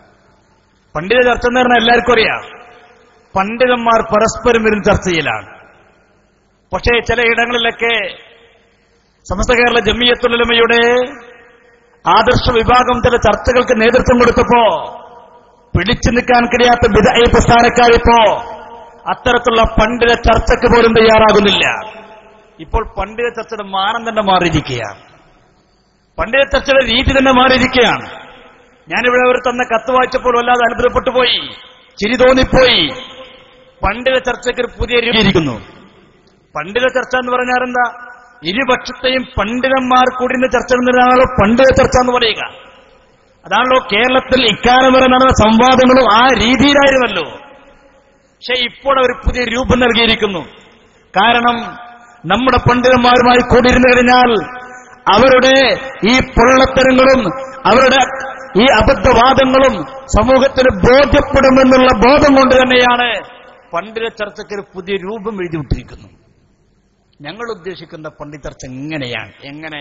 പണ്ഡിത ചർച്ച എന്ന് പറഞ്ഞാൽ എല്ലാവർക്കും അറിയാം, പണ്ഡിതന്മാർ പരസ്പരം ഇരുന്ന് ചർച്ച ചെയ്യലാണ്. പക്ഷേ ചില ഇടങ്ങളിലൊക്കെ സമസ്ത കേരള ജമിയത്തുൽ ഉലമയുടെ ആദർശ വിഭാഗം ചില ചർച്ചകൾക്ക് നേതൃത്വം കൊടുത്തപ്പോ പിടിച്ചു നിൽക്കാൻ കഴിയാത്ത ബിദ്അഈ പ്രസ്ഥാനക്കാരിപ്പോ അത്തരത്തിലുള്ള പണ്ഡിത ചർച്ചയ്ക്ക് പോലും തയ്യാറാകുന്നില്ല. ഇപ്പോൾ പണ്ഡിത ചർച്ചയുടെ മാനം തന്നെ മാറിയിരിക്കുകയാണ്, പണ്ഡിത ചർച്ചയുടെ രീതി തന്നെ മാറിയിരിക്കുകയാണ്. ഞാനിവിടെ അവർ തന്ന കത്ത് വായിച്ചപ്പോൾ വല്ലാതെ അത്ഭുതപ്പെട്ടു പോയി, ചിരി തോന്നിപ്പോയി. പണ്ഡിത ചർച്ചയ്ക്ക് ഒരു പുതിയ രീതി ഇരിക്കുന്നു. പണ്ഡിത ചർച്ച എന്ന് പറഞ്ഞാൽ എന്താ, ഇരുപക്ഷത്തെയും പണ്ഡിതന്മാർ കൂടിന്റെ ചർച്ച എന്നതാണല്ലോ പണ്ഡിത ചർച്ച എന്ന് പറയുക. അതാണല്ലോ കേരളത്തിൽ ഇക്കാലം വരെ നടന്ന സംവാദങ്ങളും ആ രീതിയിലായിരുന്നല്ലോ. പക്ഷെ ഇപ്പോൾ അവർ പുതിയ രൂപം നൽകിയിരിക്കുന്നു. കാരണം നമ്മുടെ പണ്ഡിതന്മാരുമായി കൂടിയിരുന്നു കഴിഞ്ഞാൽ അവരുടെ ഈ പൊള്ളത്തരങ്ങളും അവരുടെ ഈ അബദ്ധവാദങ്ങളും സമൂഹത്തിന് ബോധ്യപ്പെടുമെന്നുള്ള ബോധം കൊണ്ട് തന്നെയാണ് പണ്ഡിത ചർച്ചയ്ക്ക് ഒരു പുതിയ രൂപം എഴുതിവിട്ടിരിക്കുന്നു. ഞങ്ങൾ ഉദ്ദേശിക്കുന്ന പണ്ഡിത ചർച്ച എങ്ങനെയാണ്, എങ്ങനെ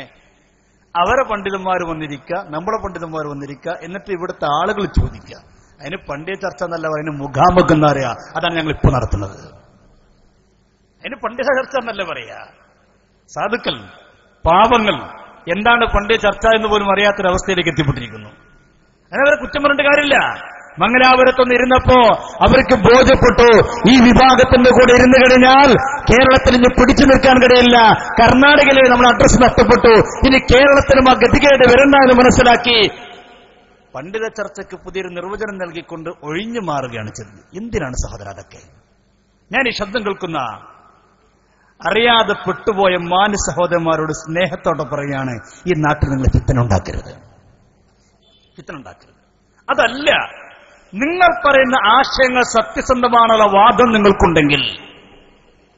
അവരെ പണ്ഡിതന്മാർ വന്നിരിക്കുക, നമ്മുടെ പണ്ഡിതന്മാർ വന്നിരിക്കുക, എന്നിട്ട് ഇവിടുത്തെ ആളുകൾ ചോദിക്കുക. അതിന് പണ്ഡിത ചർച്ച എന്നല്ല, അതിന് മുഖാമുഖം എന്ന് പറയാ. അതാണ് ഞങ്ങൾ ഇപ്പോൾ നടത്തുന്നത്. അതിന് പണ്ഡിത ചർച്ച എന്നല്ല പറയാ. സാധുക്കൾ, പാവങ്ങൾ എന്താണ് പണ്ഡിത ചർച്ച എന്ന് പോലും അറിയാത്തൊരവസ്ഥയിലേക്ക് എത്തിപ്പെട്ടിരിക്കുന്നു. അതിനവരെ കുറ്റം പറഞ്ഞിട്ട് കാര്യമില്ല. മംഗലാപുരത്തൊന്ന് ഇരുന്നപ്പോ അവർക്ക് ബോധ്യപ്പെട്ടു, ഈ വിഭാഗത്തിന്റെ കൂടെ ഇരുന്നു കഴിഞ്ഞാൽ കേരളത്തിൽ ഇനി പിടിച്ചു നിൽക്കാൻ കഴിയില്ല. കർണാടകയിലെ നമ്മുടെ അഡ്രസ് നഷ്ടപ്പെട്ടു, ഇനി കേരളത്തിലും ആ ഗതികേട് വരണ്ട എന്ന് മനസ്സിലാക്കി പണ്ഡിത ചർച്ചയ്ക്ക് പുതിയൊരു നിർവചനം നൽകിക്കൊണ്ട് ഒഴിഞ്ഞു മാറുകയാണ് ചെയ്തത്. എന്തിനാണ് സഹോദര അതൊക്കെ? ഞാൻ ഈ ശബ്ദം കേൾക്കുന്ന അറിയാതെ പെട്ടുപോയ മാന്യ സഹോദരന്മാരോട് സ്നേഹത്തോടെ പറയുകയാണ്, ഈ നാട്ടിൽ നിങ്ങൾ ഫിത്തന ഉണ്ടാക്കരുത്. അതല്ല, നിങ്ങൾ പറയുന്ന ആശയങ്ങൾ സത്യസന്ധമാണുള്ള വാദം നിങ്ങൾക്കുണ്ടെങ്കിൽ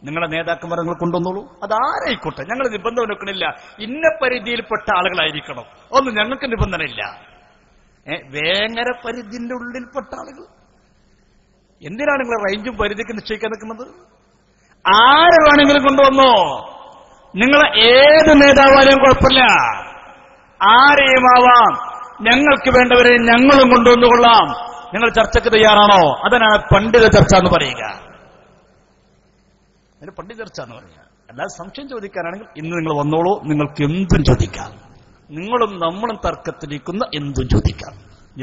നിങ്ങളുടെ നേതാക്കന്മാർ നിങ്ങൾ കൊണ്ടുവന്നോളൂ. അതാരായിക്കോട്ടെ, ഞങ്ങൾ നിബന്ധന വെക്കണില്ല. ഇന്ന പരിധിയിൽപ്പെട്ട ആളുകളായിരിക്കണം, ഒന്നും ഞങ്ങൾക്ക് നിബന്ധനയില്ല. വേങ്ങര പരിധിന്റെ ഉള്ളിൽപ്പെട്ട ആളുകൾ എന്തിനാണ് നിങ്ങൾ റേഞ്ചും പരിധിക്ക് നിശ്ചയിക്കാൻ നിൽക്കുന്നത്? ആര് വേണമെങ്കിലും കൊണ്ടുവന്നോ, നിങ്ങളെ ഏത് നേതാവായാലും കുഴപ്പമില്ല, ആരെയും ആവാം. ഞങ്ങൾക്ക് വേണ്ടവരെ ഞങ്ങളും കൊണ്ടുവന്നുകൊള്ളാം. നിങ്ങൾ ചർച്ചയ്ക്ക് തയ്യാറാണോ? അതിനാണ് പണ്ഡിത ചർച്ച എന്ന് പറയുക. അതിന് പണ്ഡിത ചർച്ച എന്ന് പറയുക. അല്ലാതെ സംശയം ചോദിക്കാനാണെങ്കിൽ ഇന്ന് നിങ്ങൾ വന്നോളൂ, നിങ്ങൾക്ക് എന്തും ചോദിക്കാം. നിങ്ങളും നമ്മളും തർക്കത്തിലിരിക്കുന്ന എന്തും ചോദിക്കാം.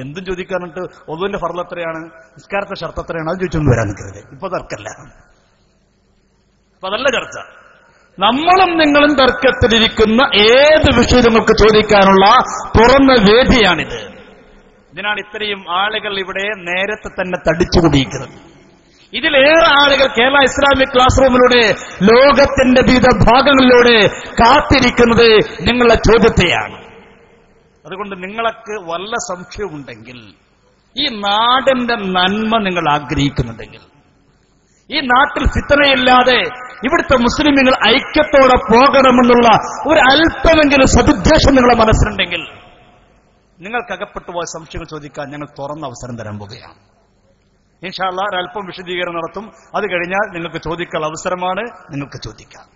എന്തും ചോദിക്കാനിട്ട് ഒതുവിന്റെ ഫർള് എത്രയാണ്, നിസ്കാരത്തെ ഷർത്ത് എത്രയാണ്, അത് ചോദിച്ചൊന്നും വരാൻ നിൽക്കരുത്. ഇപ്പൊ തർക്കല്ല, അപ്പൊ അതല്ല ചർച്ച. നമ്മളും നിങ്ങളും തർക്കത്തിലിരിക്കുന്ന ഏത് വിഷയം നിങ്ങൾക്ക് ചോദിക്കാനുള്ള തുറന്ന വേദിയാണിത്. ഇതിനാണ് ഇത്രയും ആളുകൾ ഇവിടെ നേരത്തെ തന്നെ തടിച്ചുകൂടിയിരിക്കുന്നത്. ഇതിലേറെ ആളുകൾ കേരള ഇസ്ലാമിക് ക്ലാസ് റൂമിലൂടെ ലോകത്തിന്റെ വിവിധ ഭാഗങ്ങളിലൂടെ കാത്തിരിക്കുന്നത് നിങ്ങളുടെ ചോദ്യത്തെയാണ്. അതുകൊണ്ട് നിങ്ങൾക്ക് വല്ല സംശയമുണ്ടെങ്കിൽ, ഈ നാടിന്റെ നന്മ നിങ്ങൾ ആഗ്രഹിക്കുന്നുണ്ടെങ്കിൽ, ഈ നാട്ടിൽ ഫിത്തനയില്ലാതെ ഇവിടുത്തെ മുസ്ലിമുകൾ ഐക്യത്തോടെ പോകണമെന്നുള്ള ഒരു അല്പമെങ്കിലും സദുദ്ദേശം നിങ്ങളുടെ മനസ്സിലുണ്ടെങ്കിൽ, നിങ്ങൾക്കകപ്പെട്ടു പോയ സംശയങ്ങൾ ചോദിക്കാൻ ഞങ്ങൾ തുറന്ന അവസരം തരാൻ പോകുകയാണ്. ഇൻഷാ അല്ലാഹ് ഒരല്പം വിശദീകരണം നടത്തും. അത് കഴിഞ്ഞാൽ നിങ്ങൾക്ക് ചോദിക്കാനുള്ള അവസരമാണ്, നിങ്ങൾക്ക് ചോദിക്കാം.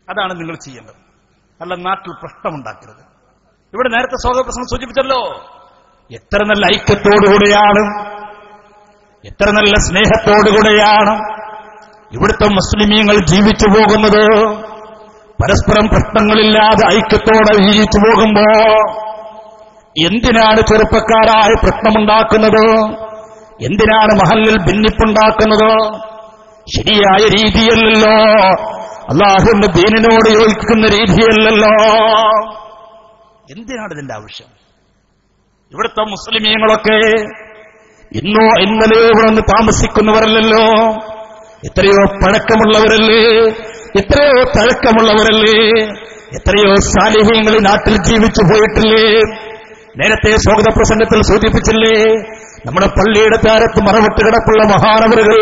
അതാണ് നിങ്ങൾ ചെയ്യേണ്ടത്. അല്ല നാട്ടിൽ പ്രശ്നമുണ്ടാക്കരുത്. ഇവിടെ നേരത്തെ സ്വാഗത പ്രസംഗം സൂചിപ്പിച്ചല്ലോ, എത്ര നല്ല ഐക്യത്തോടുകൂടെയാണ്, എത്ര നല്ല സ്നേഹത്തോടുകൂടെയാണ് ഇവിടുത്തെ മുസ്ലിമീങ്ങൾ ജീവിച്ചു പോകുന്നത്. പരസ്പരം പ്രശ്നങ്ങളില്ലാതെ ഐക്യത്തോടെ ജീവിച്ചു പോകുമ്പോ എന്തിനാണ് ചെറുപ്പക്കാരായ പ്രശ്നമുണ്ടാക്കുന്നത്? എന്തിനാണ് മഹല്ലിൽ ഭിന്നിപ്പുണ്ടാക്കുന്നത്? ശരിയായ രീതിയല്ലല്ലോ, അല്ലാഹുവിന്റെ ദീനിനോട് യോജിക്കുന്ന രീതിയല്ലല്ലോ. എന്തിനാണ് ഇതിന്റെ ആവശ്യം? ഇവിടുത്തെ മുസ്ലിമീങ്ങളൊക്കെ ഇന്നോ ഇന്നലെയോ ഇവിടെ നിന്ന് താമസിക്കുന്നവരല്ലല്ലോ, എത്രയോ പഴക്കമുള്ളവരല്ലേ, എത്രയോ തഴക്കമുള്ളവരല്ലേ, എത്രയോ സാലിഹ്യങ്ങൾ നാട്ടിൽ ജീവിച്ചു പോയിട്ടില്ലേ. നേരത്തെ സ്വാഗത പ്രസംഗത്തിൽ സൂചിപ്പിച്ചില്ലേ, നമ്മുടെ പള്ളിയുടെ താരത്ത് മറവിട്ട് കിടപ്പുള്ള മഹാനവറുകൾ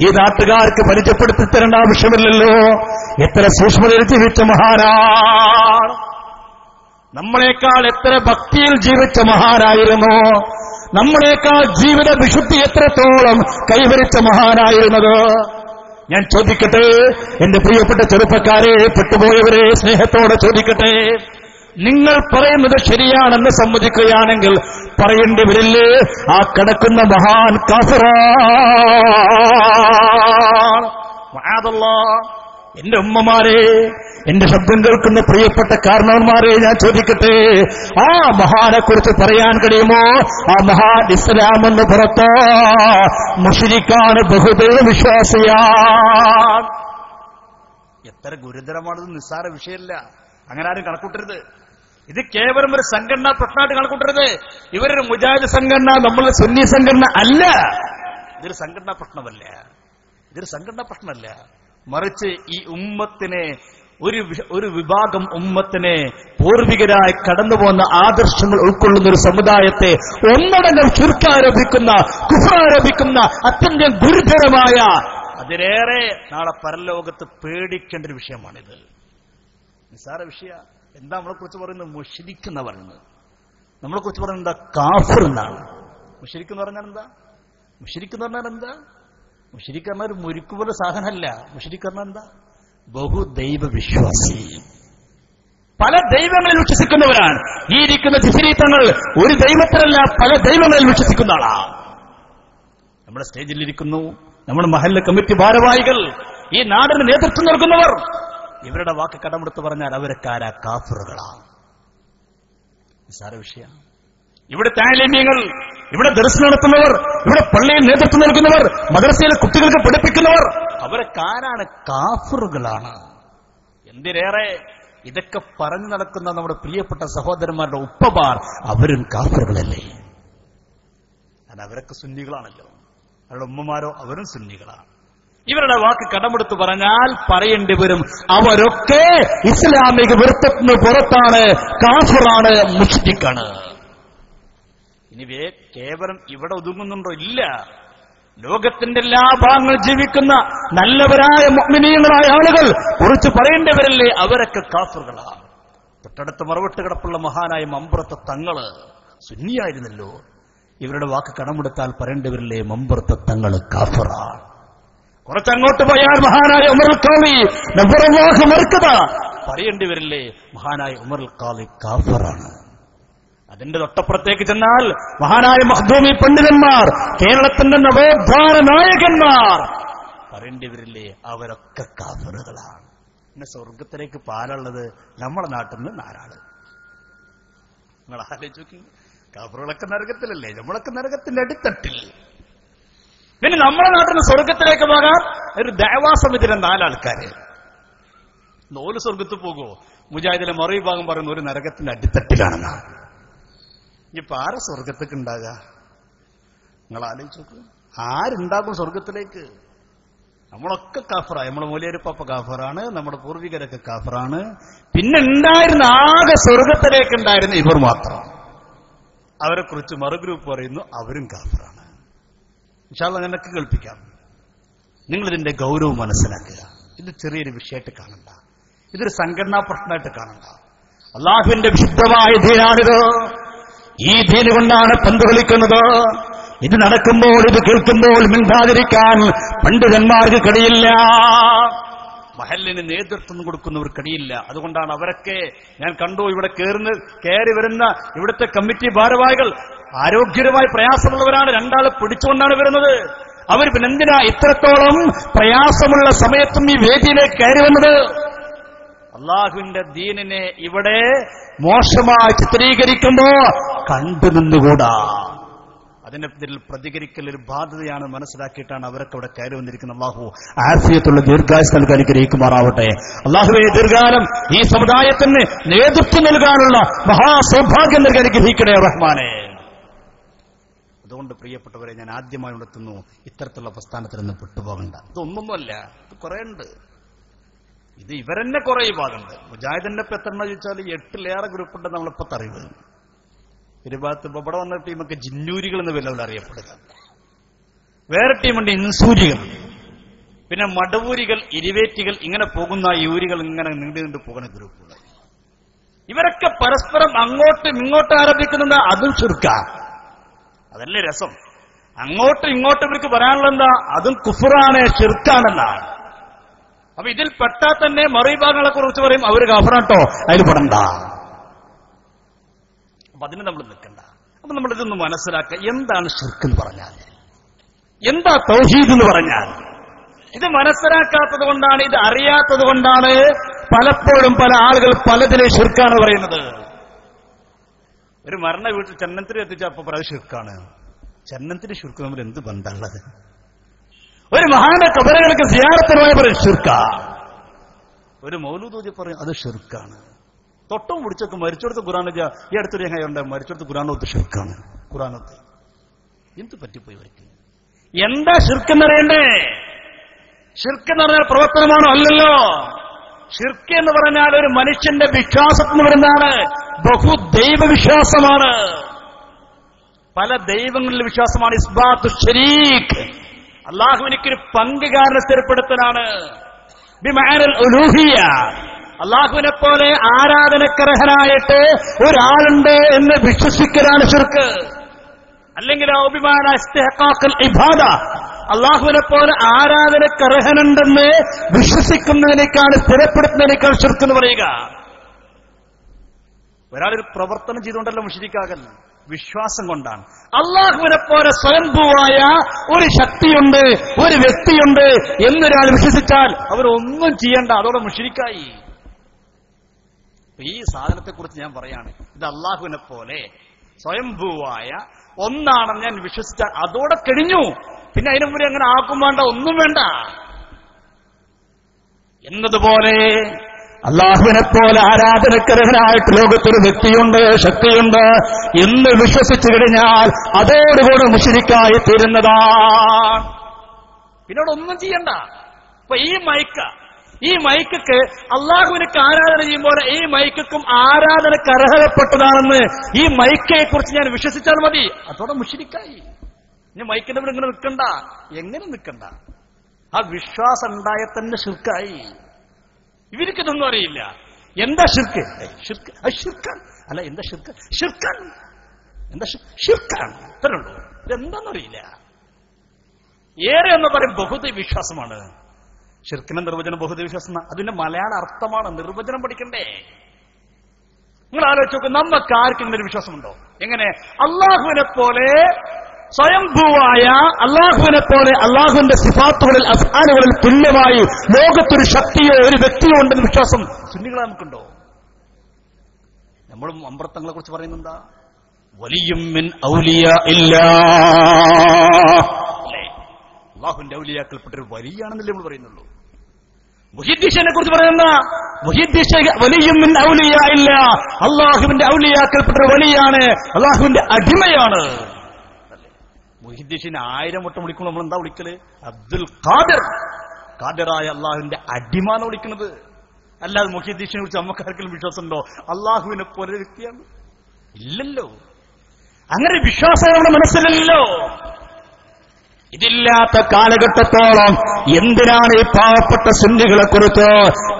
ഈ നാട്ടുകാർക്ക് പരിചയപ്പെടുത്തി തരേണ്ട ആവശ്യമില്ലല്ലോ. എത്ര സൂക്ഷ്മതയിൽ ജീവിച്ച മഹാനാണ്, നമ്മളെക്കാൾ എത്ര ഭക്തിയിൽ ജീവിച്ച മഹാനായിരുന്നു, നമ്മളെക്കാൾ ജീവിത വിശുദ്ധി എത്രത്തോളം കൈവരിച്ച മഹാനായിരുന്നത്. ഞാൻ ചോദിക്കട്ടെ, എന്റെ പ്രിയപ്പെട്ട ചെറുപ്പക്കാരെ, പെട്ടുപോയവരെ സ്നേഹത്തോടെ ചോദിക്കട്ടെ, നിങ്ങൾ പറയുന്നത് ശരിയാണെന്ന് സമ്മതിക്കുകയാണെങ്കിൽ പറയേണ്ടി വരില്ലേ ആ കിടക്കുന്ന മഹാൻ കാഫിറാണ്? മഅദല്ലാഹ്. എന്റെ ഉമ്മമാരെ, എന്റെ ശബ്ദം കേൾക്കുന്ന പ്രിയപ്പെട്ട കാരണവന്മാരെ, ഞാൻ ചോദിക്കട്ടെ, ആ മഹാനെക്കുറിച്ച് പറയാൻ കഴിയുമോ? ആ മഹാൻ ഇസ്ലാം എന്ന് പുറത്ത് മുശ്രിക്കാണ്, ബഹുദൈവ വിശ്വാസിയാണ്. എത്ര ഗുരുതരമാണത്, നിസ്സാര വിഷയമല്ല. അങ്ങനെ ആരും കണക്കൂട്ടരുത്. ഇത് കേവലം ഒരു സംഘടനാ പ്രശ്നമായിട്ട് കണക്കൂട്ടരുത്. ഇവരൊരു മുജാഹിദ് സംഘടന, നമ്മൾ സുന്നി സംഘടന അല്ല. ഇതൊരു സംഘടനാ പ്രശ്നമല്ല, ഇതൊരു സംഘടനാ പ്രശ്നമല്ല. മറിച്ച് ഈ ഉമ്മത്തിനെ, ഒരു വിഭാഗം ഉമ്മത്തിനെ പൂർവികരായി കടന്നുപോകുന്ന ആദർശങ്ങൾ ഉൾക്കൊള്ളുന്ന ഒരു സമുദായത്തെ ഒന്നടങ്കം ശിർക്കാരോപിക്കുന്ന, കുഫ്റാരോപിക്കുന്ന അത്യന്തം ഗുരുതരമായ, അതിലേറെ നാളെ പരലോകത്ത് പേടിക്കേണ്ട ഒരു വിഷയമാണിത്. നിസ്സാര വിഷയ. എന്താ നമ്മളെക്കുറിച്ച് പറയുന്നത്? മുശ്രിക്ക് എന്നാ പറയുന്നത്. നമ്മളെക്കുറിച്ച് പറയുന്നത് എന്താ? കാഫിർ എന്നാണ്. മുശ്രിക്ക് എന്ന് പറഞ്ഞാൽ എന്താ? മുശ്രിക്ക് എന്ന് പറഞ്ഞാൽ എന്താ? മുശ്രിക്ക് പറഞ്ഞാൽ ഒരു മുരിക്ക് പോലെ സാധനമല്ല. മുശ്രിക്ക് പറഞ്ഞാൽ എന്താ? ബഹുദൈവ വിശ്വാസി. പല ദൈവങ്ങളിൽ വിശ്വസിക്കുന്നവരാണ് ഈ ഇരിക്കുന്ന ജിഫ്രീത്തങ്ങൾ. ഒരു ദൈവത്തിലല്ല, പല ദൈവങ്ങളിൽ വിശ്വസിക്കുന്ന ആളാണ്. നമ്മുടെ സ്റ്റേജിലിരിക്കുന്നു നമ്മുടെ മഹല്ല് കമ്മിറ്റി ഭാരവാഹികൾ, ഈ നാടിന് നേതൃത്വം നൽകുന്നവർ. ഇവരുടെ വാക്ക് കടമെടുത്ത് പറഞ്ഞാൽ അവരൊക്കെ കാഫിറുകളാണ്. നിസ്സാര വിഷയമാണ്. ഇവിടെ താലിമീങ്ങൾ, ഇവിടെ ദർസ് നടത്തുന്നവർ, ഇവിടെ പള്ളിയിൽ നേതൃത്വം നൽകുന്നവർ, മദ്രസയിലെ കുട്ടികൾക്ക് പഠിപ്പിക്കുന്നവർ, അവരൊക്കെ ആരാണ്? കാഫിറുകളാണ്. എന്തിനേറെ ഇതൊക്കെ പറഞ്ഞു നടക്കുന്ന നമ്മുടെ പ്രിയപ്പെട്ട സഹോദരന്മാരുടെ ഉപ്പമാർ, അവരും കാഫിറുകളല്ലേ? കാരണം അവരൊക്കെ സുന്നികളാണല്ലോ. അവരുടെ ഉമ്മമാരോ അവരും സുന്നികളാണ്. ഇവരുടെ വാക്ക് കടമെടുത്ത് പറഞ്ഞാൽ പറയേണ്ടി വരും, അവരൊക്കെ ഇസ്ലാമിക വൃത്തത്തിന് പുറത്താണ്, കാഫിറാണ്, മുശ്രിക്കാണ്. ഇനി കേവലം ഇവിടെ ഒതുങ്ങുന്നുണ്ടോ? ഇല്ല. ലോകത്തിന്റെ എല്ലാ ഭാഗങ്ങളിൽ ജീവിക്കുന്ന നല്ലവരായ മുഅ്മിനീങ്ങളായ ആളുകൾ കുറിച്ച് പറയേണ്ടവരല്ലേ, അവരൊക്കെ കാഫിറുകളാണ്. തൊട്ടടുത്ത് മറവിട്ട് കിടപ്പുള്ള മഹാനായ മമ്പുറത്തെ തങ്ങള് സുന്നിയായിരുന്നല്ലോ. ഇവരുടെ വാക്ക് കടമെടുത്താൽ പറയേണ്ടവരില്ലേ, മമ്പുറത്തെ തങ്ങള് കാഫിറാണ്. കുറച്ചങ്ങോട്ട് പോയാൽ മഹാനായ ഉമറുൽ ഖാളി നബറല്ലാഹു മർക്കദ പറയേണ്ടി വരില്ലേ, മഹാനായ ഉമറുൽ ഖാളി കാഫിറാണ്. അതിന്റെ തൊട്ടപ്പുറത്തേക്ക് ചെന്നാൽ മഹാനായ മഖ്ദൂമി പണ്ഡിതന്മാർ, കേരളത്തിന്റെ നവോത്ഥാന നായകന്മാർ, പറയേണ്ടി വരില്ലേ, അവരൊക്കെ കാഫിറുകളാണ്. പിന്നെ സ്വർഗത്തിലേക്ക് പാലുള്ളത് നമ്മുടെ നാട്ടിൽ നിന്ന് നാരാള്. നിങ്ങൾ ആലോചിച്ച് നോക്കി, കാഫിറുകളൊക്കെ നരകത്തിലല്ലേ, നമ്മളൊക്കെ നരകത്തിന്റെ അടിത്തട്ടിൽ. പിന്നെ നമ്മുടെ നാട്ടിൽ നിന്ന് സ്വർഗത്തിലേക്ക് പോകാൻ ഒരു ദഅവാ സമിതിയിലെ 4 ആൾക്കാര്. ഓല് സ്വർഗത്ത് പോകുമോ? മുജാഹിദിലെ മറുവിഭാഗം പറയുന്ന ഒരു നരകത്തിന്റെ അടിത്തട്ടിലാണെന്നാ. ഇനിയിപ്പോ ആരെ സ്വർഗത്തേക്ക് ഉണ്ടാകുക? നിങ്ങൾ ആലോചിച്ച് നോക്ക്, ആരുണ്ടാകും സ്വർഗത്തിലേക്ക്? നമ്മളൊക്കെ കാഫറാണ്. നമ്മളെ മൗലിയരിപ്പാപ്പ കാഫറാണ്, നമ്മുടെ പൂർവികരൊക്കെ കാഫറാണ്. പിന്നെ ഉണ്ടായിരുന്ന ആകെ സ്വർഗത്തിലേക്ക് ഉണ്ടായിരുന്ന ഇവർ മാത്രം. അവരെ കുറിച്ച് മറുഗ്രൂപ്പ് പറയുന്നു, അവരും കാഫറാണ്. ഇൻഷാ അല്ലാഹ് നിനക്ക് കേൾപ്പിക്കാം. നിങ്ങളിതിന്റെ ഗൗരവം മനസ്സിലാക്കുക. ഇത് ചെറിയൊരു വിഷയമായിട്ട് കാണണ്ട, ഇതൊരു സംഘടനാ പ്രശ്നമായിട്ട് കാണണ്ട. അള്ളാഹുവിന്റെ വിശുദ്ധമായ ദീനാണിത്. ഈ ദീന് കൊണ്ടാണ് പന്ത് കളിക്കുന്നത്. ഇത് നടക്കുമ്പോൾ, ഇത് കേൾക്കുമ്പോൾ മിണ്ടാതിരിക്കാൻ പണ്ഡിതന്മാർക്ക് കഴിയില്ല, മഹല്ലിന് നേതൃത്വം കൊടുക്കുന്നവർക്ക് കഴിയില്ല. അതുകൊണ്ടാണ് അവരൊക്കെ, ഞാൻ കണ്ടു ഇവിടെ കയറി വരുന്ന ഇവിടുത്തെ കമ്മിറ്റി ഭാരവാഹികൾ ആരോഗ്യപരമായി പ്രയാസമുള്ളവരാണ്. 2 ആള് പിടിച്ചുകൊണ്ടാണ് വരുന്നത്. അവർ പിന്നെന്തിനാ ഇത്രത്തോളം പ്രയാസമുള്ള സമയത്തും ഈ വേദിയിലേക്ക് കയറി വന്നത്? അള്ളാഹുവിന്റെ ദീനിനെ ഇവിടെ മോശമായി ചിത്രീകരിക്കുമ്പോ കണ്ടു നിന്നുകൂടാ. അതിന്റെ പേരിൽ പ്രതികരിക്കൽ ഒരു ബാധ്യതയാണ് മനസ്സിലാക്കിയിട്ടാണ് അവരൊക്കെ ഇവിടെ കയറി വന്നിരിക്കുന്നത്. അള്ളാഹു ആഫിയത്തുള്ള ദീർഘായുസ് നൽകാൻ അനുഗ്രഹിക്കുമാറാവട്ടെ. അള്ളാഹുവേ, ദീർഘകാലം ഈ സമുദായത്തിന് നേതൃത്വം നൽകാനുള്ള മഹാസൗഭാഗ്യം നൽകാൻ അനുഗ്രഹിക്കണേ റഹ്മാനെ. അതുകൊണ്ട് പ്രിയപ്പെട്ടവരെ, ഞാൻ ആദ്യമായി ഉണർത്തുന്നു, ഇത്തരത്തിലുള്ള പ്രസ്ഥാനത്തിൽ നിന്ന് വിട്ടുപോകണ്ട. ഇതൊന്നൊന്നുമല്ല, ഇത് കുറെ ഉണ്ട്. ഇത് ഇവരെന്നെ കുറെ വിഭാഗമുണ്ട്. മുജാഹിദിന്റെ ഇപ്പൊ എത്ര ചോദിച്ചാൽ 8ലേറെ ഗ്രൂപ്പുണ്ട് നമ്മളിപ്പോ അറിവ്. ഒരു ഭാഗത്ത് ഇവിടെ വന്ന ടീമൊക്കെ ജിന്നൂരികൾ എന്ന് വല്ലവരും അറിയപ്പെടുക, വേറെ ടീമുണ്ട് ഇൻസൂരികൾ, പിന്നെ മടവൂരികൾ, ഇരുവേറ്റികൾ, ഇങ്ങനെ പോകുന്ന യൂരികൾ ഇങ്ങനെ നീണ്ടു പോകുന്ന ഗ്രൂപ്പുകൾ. ഇവരൊക്കെ പരസ്പരം അങ്ങോട്ടും ഇങ്ങോട്ടും ആരംഭിക്കുന്നത് അതും ശിർക്കാണ്. അതല്ലേ രസം. അങ്ങോട്ടും ഇങ്ങോട്ടും ഇവർക്ക് പറയാനുള്ള എന്താ? അതും കുഫറാണ്, ശിർക്കാണെന്നാണ്. അപ്പൊ ഇതിൽ പെട്ടാൽ തന്നെ മറുവിഭാഗങ്ങളെ കുറിച്ച് പറയും അവര് കാഫറാട്ടോ, അതിൽ പെടണ്ട. അപ്പൊ അതിന് നമ്മൾ നിൽക്കണ്ട. അപ്പൊ നമ്മൾ ഇതൊന്ന് മനസ്സിലാക്കുക. എന്താണ് ശിർക്ക് എന്ന് പറഞ്ഞാൽ, എന്താ തൗഹീദ് എന്ന് പറഞ്ഞാൽ? ഇത് മനസ്സിലാക്കാത്തത് കൊണ്ടാണ്, ഇത് അറിയാത്തത് കൊണ്ടാണ് പലപ്പോഴും പല ആളുകൾ പലതിനെ ശിർക്കാണ് പറയുന്നത്. ഒരു മരണ വീട്ടിൽ ചന്ദനത്തിന് എത്തിച്ച അപ്പൊ പറയത് ശിർക്കാണ്. ചന്ദനത്തിന് ശിർക്ക് തമ്മിൽ എന്ത് ബന്ധമുള്ളത്? ഒരു മഹാന്റെ കബറുകൾക്ക് സിയാറത്തിനുമായി പറയും ശിർക്ക. ഒരു മൗലൂദ് പറയും അത് ശിർക്കാണ്. തൊട്ടും പിടിച്ചൊക്കെ മരിച്ചെടുത്ത് ഖുർആൻ ഈ അടുത്തൊരു ഉണ്ട്, മരിച്ചെടുത്ത് ഖുർആനൊത്ത് ശിർക്കാണ്. ഖുർആനൊത്ത് എന്ത് പറ്റിപ്പോയി വരയ്ക്കും? എന്താ ശിർക്ക് എന്നറിയണ്ടേ? ശിർക്ക് എന്ന് പറഞ്ഞാൽ പ്രവർത്തനമാണോ? അല്ലല്ലോ. ശിർക്ക് എന്ന് പറഞ്ഞാൽ ഒരു മനുഷ്യന്റെ വിശ്വാസത്തിന് വരുന്നതാണ്. ബഹുദൈവ വിശ്വാസമാണ്. പല ദൈവങ്ങളിലെ വിശ്വാസമാണ്. ഇസ്ബാത്തു ശരീക്ക്, അള്ളാഹുവിനൊരു പങ്കുകാരനെ സ്ഥിരപ്പെടുത്തലാണ്. ബിമഅനൽ ഉലൂഹിയ, അള്ളാഹുവിനെ പോലെ ആരാധനക്കർഹനായിട്ട് ഒരാളുണ്ട് എന്ന് വിശ്വസിക്കലാണ് ശിർക്ക്. അല്ലെങ്കിൽ അള്ളാഹുവിനെ പോലെ ആരാധനക്കർഹനുണ്ടെന്ന് വിശ്വസിക്കുന്നതിനേക്കാൾ സ്ഥിരപ്പെടുത്തുന്നതിനേക്കാൾ ശിർക്ക് എന്ന് പറയുക. ഒരാളൊരു പ്രവർത്തനം ചെയ്തുകൊണ്ടല്ല മുശ്രിക്കാകൽ, വിശ്വാസം കൊണ്ടാണ്. അള്ളാഹുവിനെ പോലെ സ്വയംഭൂവായ ഒരു ശക്തിയുണ്ട്, ഒരു വ്യക്തിയുണ്ട് എന്നൊരാൾ വിശ്വസിച്ചാൽ അവരൊന്നും ചെയ്യണ്ട, അതോടെ മുശ്രിക്കായി. ഈ സാധനത്തെക്കുറിച്ച് ഞാൻ പറയാണ്. ഇത് അള്ളാഹുവിനെ പോലെ സ്വയംഭൂവായ ഒന്നാണെന്ന് ഞാൻ വിശ്വസിച്ചാൽ അതോടെ കഴിഞ്ഞു. പിന്നെ അതിനു മുന്നേ അങ്ങനെ ആക്കും വേണ്ട, ഒന്നും വേണ്ട എന്നതുപോലെ അള്ളാഹുവിനെ പോലെ ആരാധനക്കർഹനായിട്ട് ലോകത്തൊരു വ്യക്തിയുണ്ട്, ശക്തിയുണ്ട് എന്ന് വിശ്വസിച്ചു കഴിഞ്ഞാൽ അതോടുകൂടി മുശ്രിക്കായി തീരുന്നതാണ്. പിന്നീട് ഒന്നും ചെയ്യണ്ട. അപ്പൊ ഈ മൈക്ക് അള്ളാഹുവിനൊക്കെ ആരാധന ചെയ്യുമ്പോൾ ഈ മൈക്കും ആരാധനക്ക് അർഹതപ്പെട്ടതാണെന്ന് ഈ മൈക്കയെ കുറിച്ച് ഞാൻ വിശ്വസിച്ചാൽ മതി, അതോടെ മുശ്രിക്കായി. ഇനി മൈക്കിന്റെ മുന്നിൽ ഇങ്ങനെ നിൽക്കണ്ട. എങ്ങനെ നിൽക്കണ്ട? ആ വിശ്വാസം ഉണ്ടായ തന്നെ ശിർക്കായി. ഇവർക്കിതൊന്നും അറിയില്ല. എന്താ ശിർക്ക്? ശിർക്കാൻ അല്ല, എന്താ ശിർക്ക്? ശിർക്കാൻ എന്താ? ശിർക്കാണ്. ഇത്രയുള്ളൂ. ഇതെന്താന്നറിയില്ല. ഏറെ എന്ന് പറയും ബഹുദൈവ വിശ്വാസമാണ്. ശിർക്കിന്റെ നിർവചനം ബഹുദൈവ വിശ്വാസം. അതിന്റെ മലയാള അർത്ഥമാണ്. നിർവചനം പഠിക്കണ്ടേ? നിങ്ങൾ ആലോചിച്ച് നോക്കും, നമുക്ക് ആർക്കെങ്കിലും ഒരു വിശ്വാസമുണ്ടോ? എങ്ങനെ? അള്ളാഹുവിനെ പോലെ സ്വയംഭൂവായ അള്ളാഹുവിനെ പോലെ അള്ളാഹുവിന്റെ സിഫാത്തുകളിൽ അഫ്ആലുകളിൽ തുല്യമായി ലോകത്തൊരു ശക്തിയോ ഒരു വ്യക്തിയോ ഉണ്ടെന്ന് വിശ്വാസം സുന്നികളെ നമുക്കുണ്ടോ? നമ്മൾ അമ്പ്രത്തങ്ങളെ കുറിച്ച് പറയുന്നെന്താ? വലിയും മിൻ ഔലിയാ ഇല്ലാ, അള്ളാഹുവിന്റെ ഔലിയാക്കൾപ്പെട്ടൊരു വലിയാണെന്നല്ലേ നമ്മൾ പറയുന്നുള്ളൂ. മുഹിദ്ദീശനെ കുറിച്ച് പറയുന്ന മുഹിദ്ദീശ വലിയും മിൻ ഔലിയാ ഇല്ല, അള്ളാഹുവിന്റെ ഔലിയാക്കൾപ്പെട്ടൊരു വലിയാണ്, അള്ളാഹുവിന്റെ അടിമയാണ്. മുഹിദ്ദീശിനെ 1000 വട്ടം വിളിക്കുമ്പോൾ നമ്മൾ എന്താ വിളിക്കല്? അബ്ദുൽ ഖാദിർ, ഖാദിറായ അള്ളാഹുവിന്റെ അടിമാണ് വിളിക്കുന്നത്. അല്ലാതെ മുഹിദ്ദീശിനെ കുറിച്ച് നമുക്കാർക്കെങ്കിലും വിശ്വാസമുണ്ടോ? അള്ളാഹുവിനെ പോലെ വ്യക്തിയാണ്? ഇല്ലല്ലോ. അങ്ങനെ വിശ്വാസം നമ്മുടെ മനസ്സിലല്ലോ. ഇതില്ലാത്ത കാലഘട്ടത്തോളം എന്തിനാണ് ഈ പാവപ്പെട്ട സുന്നികളെ കുറിച്ച്,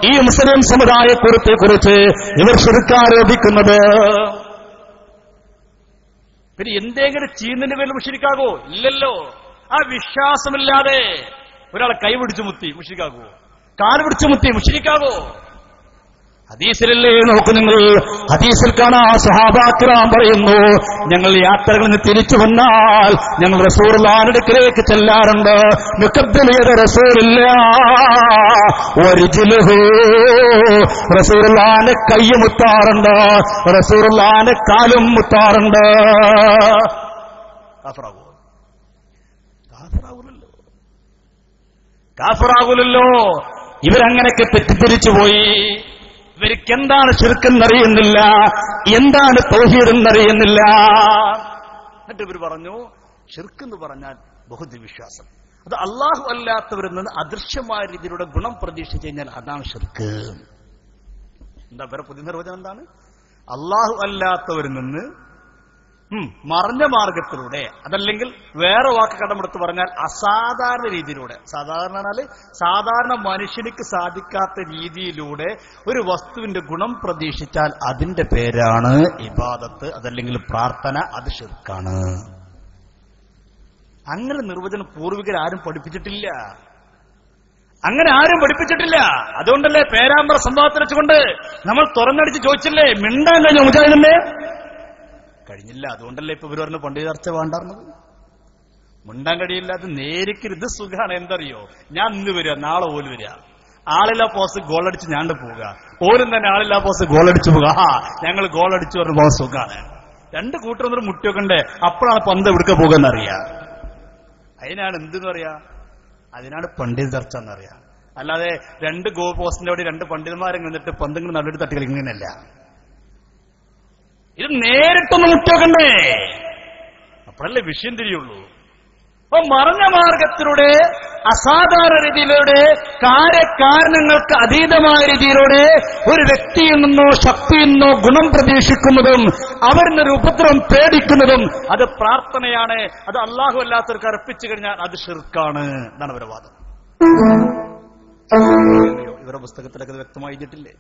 ഈ മുസ്ലിം സമുദായത്തെ കുറിച്ച് ഇവർ ശിർക്കാരോപിക്കുന്നത്? പിന്നെ എന്തെങ്കിലും ചെയ്യുന്നതിന്റെ പേരിൽ മുശ്രിക്കാകോ? ഇല്ലല്ലോ. ആ വിശ്വാസമില്ലാതെ ഒരാളെ കൈ പിടിച്ചു മുത്തി മുശ്രിക്കാകോ? കാല് പിടിച്ചു മുത്തി മുശ്രിക്കാകോ? ഹദീസിലല്ലേ നോക്കൂ നിങ്ങൾ. ഹദീസിൽ കാണാ സ്വഹാബാക്കിറാം പറയുന്നു, ഞങ്ങൾ യാത്രകളിൽ നിന്ന് തിരിച്ചു വന്നാൽ ഞങ്ങൾ റസൂലുള്ളാഹിന്റെ അടുക്കലേക്ക് ചെല്ലാറുണ്ട്. മുഖബ്ബിലിയത റസൂലുള്ളാഹി വരിജ്ലുഹു, റസൂലുള്ളാഹിന്റെ കൈ മുത്താറുണ്ട്, റസൂലുള്ളാഹിന്റെ കാലും മുത്താറുണ്ട്. കാഫിറാകൂലല്ലോ. ഇവരങ്ങനെയൊക്കെ തെറ്റിദ്ധരിച്ചു പോയി. ഇവർക്ക് എന്താണ് ശിർക്കെന്നറിയുന്നില്ല, എന്താണ് തൗഹീദ് എന്നറിയുന്നില്ല. എന്നിട്ട് ഇവർ പറഞ്ഞു ശിർക്ക് എന്ന് പറഞ്ഞാൽ ബഹുദൈവ വിശ്വാസം. അത് അള്ളാഹു അല്ലാത്തവരിൽ നിന്ന് അദൃശ്യമായ രീതിയിലൂടെ ഗുണം പ്രതീക്ഷിച്ചു കഴിഞ്ഞാൽ അതാണ് ശിർക്ക്. എന്താ ഇവരുടെ പുതിയ നിർവചനം? എന്താണ്? അള്ളാഹു അല്ലാത്തവരിൽ നിന്ന് മറഞ്ഞ മാർഗത്തിലൂടെ, അതല്ലെങ്കിൽ വേറെ വാക്ക് കടമെടുത്ത് പറഞ്ഞാൽ അസാധാരണ രീതിയിലൂടെ, സാധാരണ മനുഷ്യനിക്ക് സാധിക്കാത്ത രീതിയിലൂടെ ഒരു വസ്തുവിന്റെ ഗുണം പ്രതീക്ഷിച്ചാൽ അതിന്റെ പേരാണ് ഇബാദത്ത്, അതല്ലെങ്കിൽ പ്രാർത്ഥന, അത് ശിർക്കാണ്. അങ്ങനെ നിർവചനം പൂർവികരാരും പഠിപ്പിച്ചിട്ടില്ല. അതുകൊണ്ടല്ലേ പേരാമ്പ്ര സംഭവത്തിൽ വെച്ചുകൊണ്ട് നമ്മൾ തുറന്നടിച്ച് ചോദിച്ചില്ലേ, മിണ്ടാൻ കഴിഞ്ഞ മുജാഹിദിന്റെ കഴിഞ്ഞില്ല. അതുകൊണ്ടല്ലേ ഇപ്പൊ ഇവർ പറഞ്ഞ പണ്ഡിത ചർച്ച വേണ്ടാർന്നത്. മിണ്ടാൻ കഴിയില്ല. അത് നേരിക്കരുത്. ഇത് സുഖമാണ്. എന്തറിയോ, ഞാൻ ഇന്ന് വരിക, നാളെ ഓല് വരിക, ആളില്ലാ പോസ്റ്റ് ഗോളടിച്ച് ഞാണ്ട് പോവുക, ഓരും തന്നെ ആളില്ലാ പോസ്റ്റ് ഗോളടിച്ചു പോവുക. ഞങ്ങൾ ഗോളടിച്ചു പറഞ്ഞ പോകാൻ സുഖമാണ്. രണ്ട് കൂട്ടരൊന്നും മുട്ടിയൊക്കെ അപ്പോഴാണ് പന്ത് എവിടുക്ക പോകുന്നറിയാം. അതിനാണ് എന്തെന്ന് പറയാ, അതിനാണ് പണ്ഡിത ചർച്ച എന്നറിയാം. അല്ലാതെ രണ്ട് ഗോൾ പോസ്റ്റിന്റെ അവിടെ രണ്ട് പണ്ഡിതന്മാരെ നിന്നിട്ട് പന്തെങ്കിലും നല്ലൊരു തട്ടി കളിക്കുന്നതല്ല. ഇത് നേരിട്ടൊന്ന് മുട്ടിയൊക്കെ അപ്പോഴല്ലേ വിഷയം തിരിയുള്ളൂ. അപ്പൊ മറഞ്ഞ മാർഗത്തിലൂടെ, അസാധാരണ രീതിയിലൂടെ, കാര്യകാരണങ്ങൾക്ക് അതീതമായ രീതിയിലൂടെ ഒരു വ്യക്തിയിൽ നിന്നോ ശക്തിയിൽ നിന്നോ ഗുണം പ്രതീക്ഷിക്കുന്നതും അവരിൽ നിന്നൊരു ഉപദ്രവം പേടിക്കുന്നതും അത് പ്രാർത്ഥനയാണ്. അത് അള്ളാഹു അല്ലാത്തവർക്ക് അർപ്പിച്ചു കഴിഞ്ഞാൽ അത് ശിർക്കാണ് എന്നാണ് അവരുടെ വാദം. ഇവരുടെ പുസ്തകത്തിലൊക്കെ വ്യക്തമായി എഴുതിയിട്ടില്ലേ?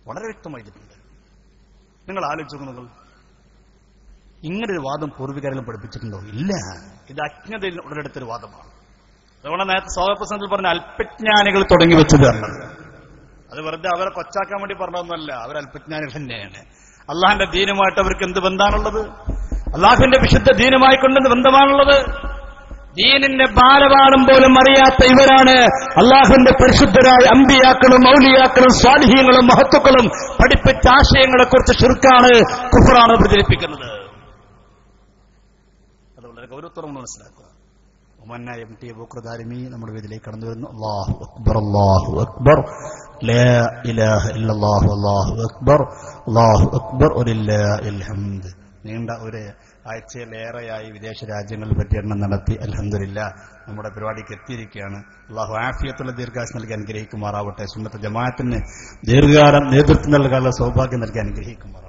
വളരെ വ്യക്തമായി എഴുതിയിട്ടുണ്ട്. നിങ്ങൾ ആലോചിച്ചു നിങ്ങൾ, ഇങ്ങനൊരു വാദം പൂർവികാരെല്ലാം പഠിപ്പിച്ചിട്ടുണ്ടോ? ഇല്ല. ഇത് അജ്ഞതയിൽ ഉടലെടുത്തൊരു വാദമാണ്. അതുകൊണ്ട് നേരത്തെ സ്വാഗതപ്രസംഗത്തിൽ പറഞ്ഞ അല്പജ്ഞാനികൾ തുടങ്ങി വെച്ചത് പറഞ്ഞത്. അത് വെറുതെ അവരെ കൊച്ചാക്കാൻ വേണ്ടി പറഞ്ഞതൊന്നുമല്ല. അവർ അല്പജ്ഞാനികൾ തന്നെയാണ്. അള്ളാഹിന്റെ ദീനുമായിട്ട് അവർക്ക് എന്ത് ബന്ധമാണുള്ളത്? അള്ളാഹുവിന്റെ വിശുദ്ധ ദീനുമായി കൊണ്ടെന്ത് ബന്ധമാണുള്ളത്? ദീനിന്റെ ബാലപാഠം പോലും അറിയാത്ത ഇവരാണ് അള്ളാഹുവിന്റെ പരിശുദ്ധരായ അമ്പിയാക്കളും ഔലിയാക്കളും സ്വാലിഹീങ്ങളും മഹത്തുക്കളും പഠിപ്പിച്ച ആശയങ്ങളെ കുറിച്ച് ശിർക്കാണ്, കുഫ്റാണ് പ്രചരിപ്പിക്കുന്നത്. അത് വളരെ ഗൗരവത്തോടെ മനസ്സിലാക്കുക. ഒമന്ന എം ടി ബുക്രദാരിമി നമ്മുടെ വേദിയിലേക്ക് കടന്നു വരുന്നു. അല്ലാഹു അക്ബർ, അല്ലാഹു അക്ബർ, ലാ ഇലാഹ ഇല്ലല്ലാഹു, അല്ലാഹു അക്ബർ, അല്ലാഹു അക്ബർ, വലില്ലാഹിൽ ഹംദ്. നീണ്ട ഒരു ആഴ്ചയിലേറെയായി വിദേശ രാജ്യങ്ങളിൽ പര്യടനം നടത്തി അൽഹംദുലില്ലാഹ് നമ്മുടെ പരിപാടിക്ക് എത്തിയിരിക്കുകയാണ്. അല്ലാഹു ആഫിയത്തുള്ള ദീർഘായുസ്സ് നൽകി അനുഗ്രഹിക്കുമാറാവട്ടെ. സുന്നത്ത് ജമാഅത്തിന് ദീർഘകാലം നേതൃത്വം നൽകാനുള്ള സൗഭാഗ്യം നൽകി അനുഗ്രഹിക്കുമാറാവട്ടെ.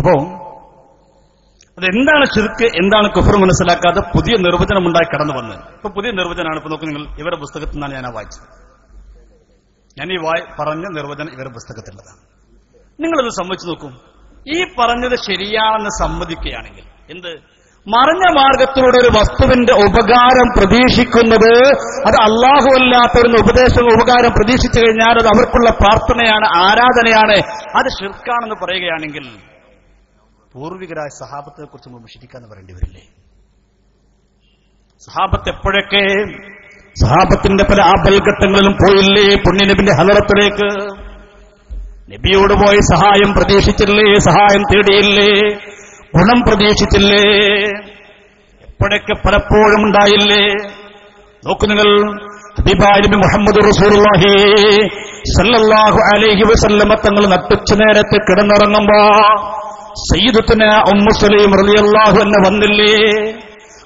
അപ്പോ അതെന്താണ് ശിർക്ക്, എന്താണ് കുഫർ മനസ്സിലാക്കാതെ പുതിയ നിർവചനം ഉണ്ടായി കടന്നു വന്നത്. ഇപ്പൊ പുതിയ നിർവചനമാണ്. ഇപ്പൊ നോക്കൂ നിങ്ങൾ, ഇവരുടെ പുസ്തകത്തിൽ നിന്നാണ് ഞാൻ വായിച്ചത്. ഞാൻ ഈ പറഞ്ഞ നിർവചനം ഇവരുടെ പുസ്തകത്തിലുള്ളതാണ്. നിങ്ങളത് സമ്മതിച്ചു നോക്കും. ഈ പറഞ്ഞത് ശരിയാണെന്ന് സമ്മതിക്കുകയാണെങ്കിൽ എന്ത്, മറഞ്ഞ മാർഗത്തിലൂടെ ഒരു വസ്തുവിന്റെ ഉപകാരം പ്രതീക്ഷിക്കുന്നത് അത് അള്ളാഹു അല്ലാത്തവരുടെ ഉപകാരം പ്രതീക്ഷിച്ചു കഴിഞ്ഞാൽ അത് അവർക്കുള്ള പ്രാർത്ഥനയാണ്, ആരാധനയാണ്, അത് ശിർക്കാണെന്ന് പറയുകയാണെങ്കിൽ പൂർവികരായ സഹാബത്തിനെ കുറിച്ച് നമ്മൾ വിശദിക്കാന്ന് പറയേണ്ടി വരില്ലേ? സഹാബത്ത് എപ്പോഴൊക്കെ സഹാബത്തിന്റെ പല ആപൽഘട്ടങ്ങളിലും പോയില്ലേ പുണ്യനബിന്റെ ഹലറത്തിലേക്ക്? നബിയോട് പോയി സഹായം പ്രതീക്ഷിച്ചില്ലേ? സഹായം തേടിയില്ലേ? ഗുണം പ്രതീക്ഷിച്ചില്ലേ? എപ്പോഴൊക്കെ പലപ്പോഴും ഉണ്ടായില്ലേ? നോക്കു നിങ്ങൾ, ഹബീബായ നബി മുഹമ്മദ് റസൂലുള്ളാഹി സല്ലല്ലാഹു അലൈഹി വസല്ലമ തങ്ങൾ നട്ടുച്ച നേരത്തെ കിടന്നിറങ്ങുമ്പോ സയ്യിദത്തുന ഉമ്മു സലീം റളിയല്ലാഹു അൻഹ വന്നില്ലേ?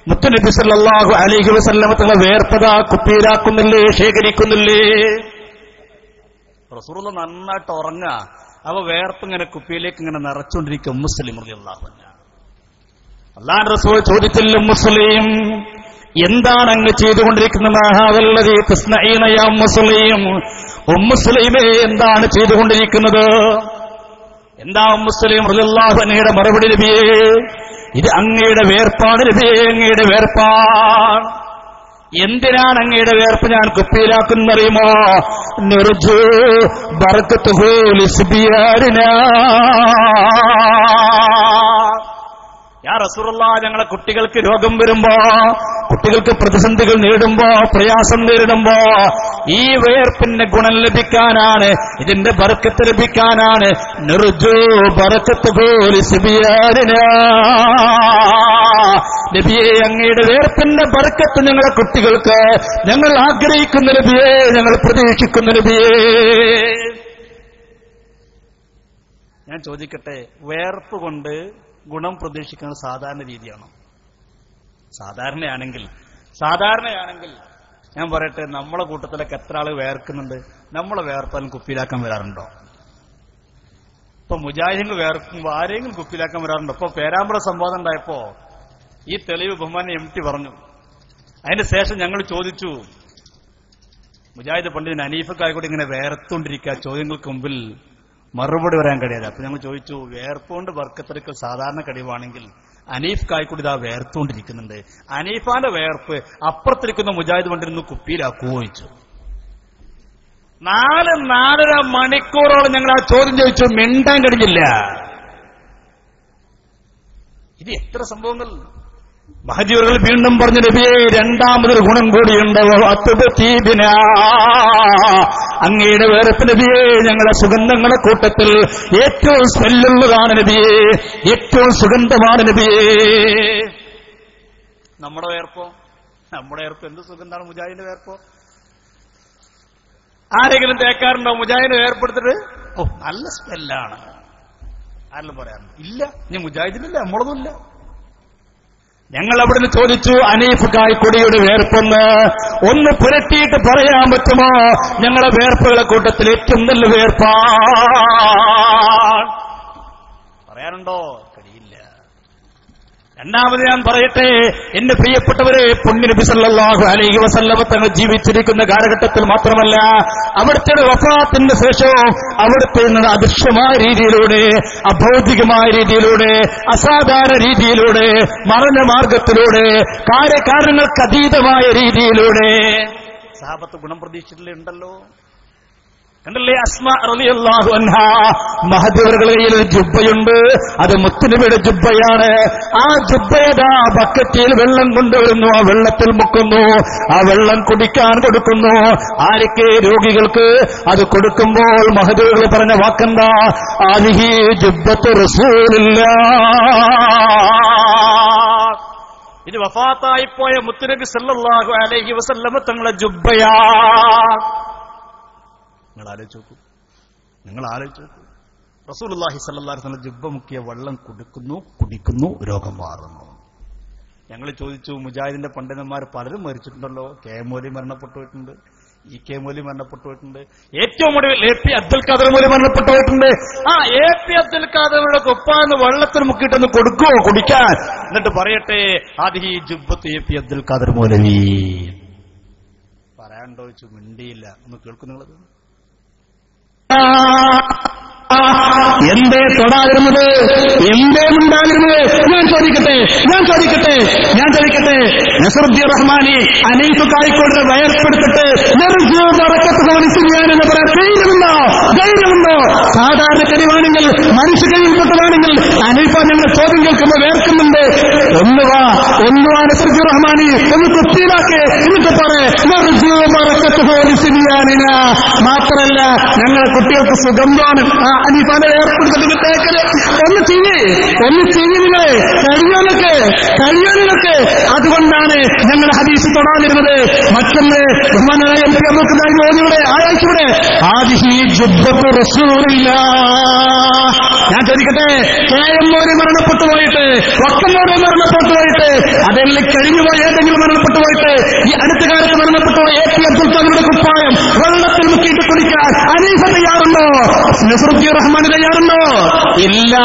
മുത്തുനബി സല്ലല്ലാഹു അലൈഹി വസല്ലമ തങ്ങൾ വേർപ്പതാ കുപ്പിയിലാക്കുന്നില്ലേ, ശേഖരിക്കുന്നില്ലേ? റസൂലുള്ള നന്നായിട്ട് ഉറങ്ങ, അവ വേർപ്പിങ്ങനെ കുപ്പിയിലേക്ക് ഇങ്ങനെ നിറച്ചുകൊണ്ടിരിക്കും. ഉമ്മു സലീം റളിയല്ലാഹു അൻഹ. അല്ലാഹുവിന്റെ റസൂൽ ചോദിച്ചില്ല, ഉമ്മു സലീം എന്താണ് അങ്ങ് ചെയ്തുകൊണ്ടിരിക്കുന്നത്? മഹാവല്ലദീ തസ്നഈന യാ ഉമ്മു സലീം, ഉമ്മു സലീമേ എന്താണ് ചെയ്തുകൊണ്ടിരിക്കുന്നത്? എന്താ ഉമ്മു സലീം റളിയല്ലാഹു അൻഹയുടെ മറുപടി? നബിയേ, ഇത് അങ്ങയുടെ വേർപ്പാണ് നബിയേ, അങ്ങയുടെ വേർപ്പാണ്. എന്തിനാണ് അങ്ങയുടെ വേർപ്പ് ഞാൻ കുപ്പിയിലാക്കുന്നറിയുമോ? നിർജു ബർക്കത്തുഹു ലിസ്ബിയാരിനാ. യാ റസൂലുള്ളാഹ്, ഞങ്ങളെ കുട്ടികൾക്ക് രോഗം വരുമ്പോ, കുട്ടികൾക്ക് പ്രതിസന്ധികൾ നേരിടുമ്പോ, പ്രയാസം നേരിടുമ്പോ ഈ വേർപ്പിന്റെ ഗുണം ലഭിക്കാനാണ്, ഇതിന്റെ ബർക്കത്ത് ലഭിക്കാനാണ്. നിർജു ബർക്കത്തുഹു ലിസ്ബിയാരിനാ. നബിയെ, അങ്ങയുടെ വേർപ്പിന്റെ ബർക്കത്ത് ഞങ്ങളെ കുട്ടികൾക്ക് ഞങ്ങൾ ആഗ്രഹിക്കുന്ന നബിയെ, ഞങ്ങൾ പ്രതീക്ഷിക്കുന്ന നബിയെ. ഞാൻ ചോദിക്കട്ടെ, വേർപ്പ് കൊണ്ട് ഗുണം പ്രതീക്ഷിക്കുന്നത് സാധാരണ രീതിയാണോ? സാധാരണയാണെങ്കിൽ ഞാൻ പറയട്ടെ, നമ്മളെ കൂട്ടത്തിലൊക്കെ എത്ര ആള് വേർക്കുന്നുണ്ട്? നമ്മളെ വേർപ്പാലും കുപ്പിയിലാക്കാൻ വരാറുണ്ടോ? ഇപ്പൊ മുജാഹിദീങ്ങൾ വേർക്കുമ്പോ ആരെങ്കിലും കുപ്പിയിലാക്കാൻ വരാറുണ്ടോ? ഇപ്പൊ പേരാമ്പ്ര സംവാദം ഉണ്ടായപ്പോ ഈ തെളിവ് ബഹുമാന്യ MT പറഞ്ഞു. അതിന് ശേഷം ഞങ്ങൾ ചോദിച്ചു, മുജാഹിദ് പണ്ഡിതൻ അനീഫക്കായിക്കൂടി ഇങ്ങനെ വേർത്തുകൊണ്ടിരിക്കുക, ചോദ്യങ്ങൾക്ക് മുമ്പിൽ മറുപടി പറയാൻ കഴിയാതെ. അപ്പൊ ഞങ്ങൾ ചോദിച്ചു, വേർപ്പുകൊണ്ട് ബർക്കത്തെടുക്കൽ സാധാരണ കഴിവാണെങ്കിൽ അനീഫ് കായ്ക്കൂടി ഇതാ വേർത്തുകൊണ്ടിരിക്കുന്നുണ്ട്, അനീഫാന്റെ വേർപ്പ് അപ്പുറത്തിരിക്കുന്ന മുജാഹിദ് പണ്ഡിതൻ കുപ്പിയിലാക്കുവോ ചോദിച്ചു. 4-4.5 മണിക്കൂറോളം ഞങ്ങൾ ആ ചോദ്യം ചോദിച്ചു, മിണ്ടാൻ കഴിഞ്ഞില്ല. ഇത് എത്ര സംഭവങ്ങൾ! മഹദിയവറുകൾ വീണ്ടും പറഞ്ഞു, നബിയേ, രണ്ടാമതൊരു ഗുണം കൂടിയുണ്ട്, അങ്ങയുടെ വേർപ്പ് നബിയേ ഞങ്ങളുടെ സുഗന്ധങ്ങളുടെ കൂട്ടത്തിൽ ഏറ്റവും സ്മെല്ലുള്ളതാണ് നബിയേ, ഏറ്റവും സുഗന്ധമാണ് നബിയേ. നമ്മുടെ വേർപ്പോ? നമ്മുടെ വേർപ്പ് എന്ത് സുഗന്ധാണ്? മുജാഹിദിന്റെ വേർപ്പോ? ആരെങ്കിലും തേക്കാറുണ്ടോ മുജാഹിദിനെ വേർപ്പെടുത്തിട്ട്? ഓ, നല്ല സ്മെല്ലാണ് ആരെങ്കിലും പറയാറുണ്ടോ? ഇല്ല. ഇനി മുജാഹിദിനില്ല, നമ്മളൊന്നുമില്ല. ഞങ്ങൾ അവിടുന്ന് ചോദിച്ചു, അനീഫ് കായ്ക്കൊടിയുടെ വേർപ്പൊന്ന് പുരട്ടിയിട്ട് പറയാൻ പറ്റുമോ? ഞങ്ങളുടെ വേർപ്പുകളെ കൂട്ടത്തിൽ ഏറ്റവും നല്ല വേർപ്പാണ് പറയാനുണ്ടോ? കഴിയില്ല. രണ്ടാമത് ഞാൻ പറയട്ടെ, എന്റെ പ്രിയപ്പെട്ടവരെ, പുണ്യനബി സല്ലല്ലാഹു അലൈഹി വസല്ലമ തങ്ങൾ ജീവിച്ചിരിക്കുന്ന കാലഘട്ടത്തിൽ മാത്രമല്ല, അവിടുത്തെ വഫാത്തിന്റെ ശേഷവും അവിടുത്തെ അദൃശ്യമായ രീതിയിലൂടെ, അഭൗതികമായ രീതിയിലൂടെ, അസാധാരണ രീതിയിലൂടെ, മറഞ്ഞ മാർഗത്തിലൂടെ, കാര്യകാരണങ്ങൾക്ക് അതീതമായ രീതിയിലൂടെ സഹാബത്ത് ഗുണം പ്രതീക്ഷിച്ചിട്ടുണ്ടല്ലോ. കണ്ടല്ലേ, അസ്മാ റളിയല്ലാഹു അൻഹാ മഹദിയവറുകളുടെ കയ്യിൽ ഒരു ജുബ്ബയുണ്ട്, അത് മുത്തുനബിയുടെ ജുബ്ബയാണ്. ആ ജുബ്ബയതാ ബക്കറ്റിൽ വെള്ളം കൊണ്ടുവരുന്നു, ആ വെള്ളത്തിൽ മുക്കുന്നു, ആ വെള്ളം കുടിക്കാൻ കൊടുക്കുന്നു. ആരൊക്കെ? രോഗികൾക്ക്. അത് കൊടുക്കുമ്പോൾ മഹദിയവറുകൾ പറഞ്ഞ വാക്കെന്താ? ആദിഹി ജുബ്ബത്തു റസൂലില്ലാഹ്, ഇത് വഫാത്തായിപ്പോയ മുത്തുനബി സല്ലല്ലാഹു അലൈഹി വസല്ലമ തങ്ങളുടെ ജുബ്ബയാ. നിങ്ങൾ ആലോചിച്ച് നോക്കൂ. റസൂലുള്ളാഹി സ്വല്ലല്ലാഹു അലൈഹി വസല്ലം ജുബ്ബ മുക്കിയ വെള്ളം കുടിക്കുന്നു, രോഗം മാറുന്നു. ഞങ്ങൾ ചോദിച്ചു, മുജാഹിദിന്റെ പണ്ഡിതന്മാർ പലരും മരിച്ചിട്ടുണ്ടല്ലോ. കെ മൗലവി മരണപ്പെട്ടുപോയിട്ടുണ്ട്, EK മൗലവി മരണപ്പെട്ടുപോയിട്ടുണ്ട്, ഏറ്റവും ഒടുവിൽ AP അബ്ദുൽ ഖാദർ മൗലവി മരണപ്പെട്ടുപോയിട്ടുണ്ട്. AP അബ്ദുൽ ഖാദറുടെ കുപ്പാന്ന് വെള്ളത്തിൽ മുക്കിയിട്ടൊന്ന് കൊടുക്കുവോ കുടിക്കാൻ? എന്നിട്ട് പറയട്ടെ, ആദിഹി ജുബ്ബത്ത് AP അബ്ദുൽ ഖാദർ മൗലവി. പറയാണ്ടോ ചോദിച്ചു, മിണ്ടിയില്ല. ഒന്ന് കേൾക്കും നിങ്ങളത്? എന്തേ തൊടാതിരുന്നത്? എന്തേ ഉണ്ടാതിരുന്നത്? ഞാൻ ചോദിക്കട്ടെ നസറുദ്ദീൻ റഹ്മാനി അനീഫ് കായ്ക്കോടിനെ വയർപ്പെടുത്തിട്ട് എന്ന് പറയാൻ ധൈര്യമുണ്ടോ? സാധാരണ കഴിവാണെങ്കിൽ, മനുഷ്യ കഴിവിൽപ്പെട്ടതാണെങ്കിൽ അനീഫ ഞങ്ങൾ ചോദ്യം കേൾക്കുമ്പോൾ വേർക്കുന്നുണ്ട്. ഒന്നുവാ നസറുദ്ദീൻ റഹ്മാനി ഒന്ന് കുത്തിയിലാക്കെ, എന്നിട്ട് മാത്രല്ല ഞങ്ങളെ കുട്ടികൾക്ക് സുഗന്ധമാണ് ആ അനീഫാനെ ഏർപ്പെടുത്തിട്ട് തേക്കല്. ഒന്ന് ചെയ്യില്ലേ കഴിയാനൊക്കെ. അതുകൊണ്ടാണ് ഞങ്ങൾ ഹദീസ് തൊടാതിരുന്നത്. മറ്റൊന്ന് ബഹുമാനായ MP മോദിയുടെ ആഴ്ചയുടെ ആദിഹി ജുബ്ബത്തു റസൂലില്ലാഹ്. ഞാൻ ചോദിക്കട്ടെ, KM മോദി മരണപ്പെട്ടു പോയിട്ട്, വക്കമ്മോദി മരണപ്പെട്ടു പോയിട്ട്, അതെല്ലാം കഴിഞ്ഞുപോയി ഏതെങ്കിലും മരണപ്പെട്ടു പോയിട്ട്, ഈ അടുത്ത കാലത്ത് മരണപ്പെട്ടു പോയ AP അബ്ദുൽ ഖാദറുടെ കുപ്പായം വെള്ളത്തിൽ മുക്കിയിട്ട് കുടിക്കാൻ അനീഫ തയ്യാറുണ്ടോ? നസറുദ്ദീൻ റഹ്മാൻ തയ്യാറുണ്ടോ? ഇല്ല.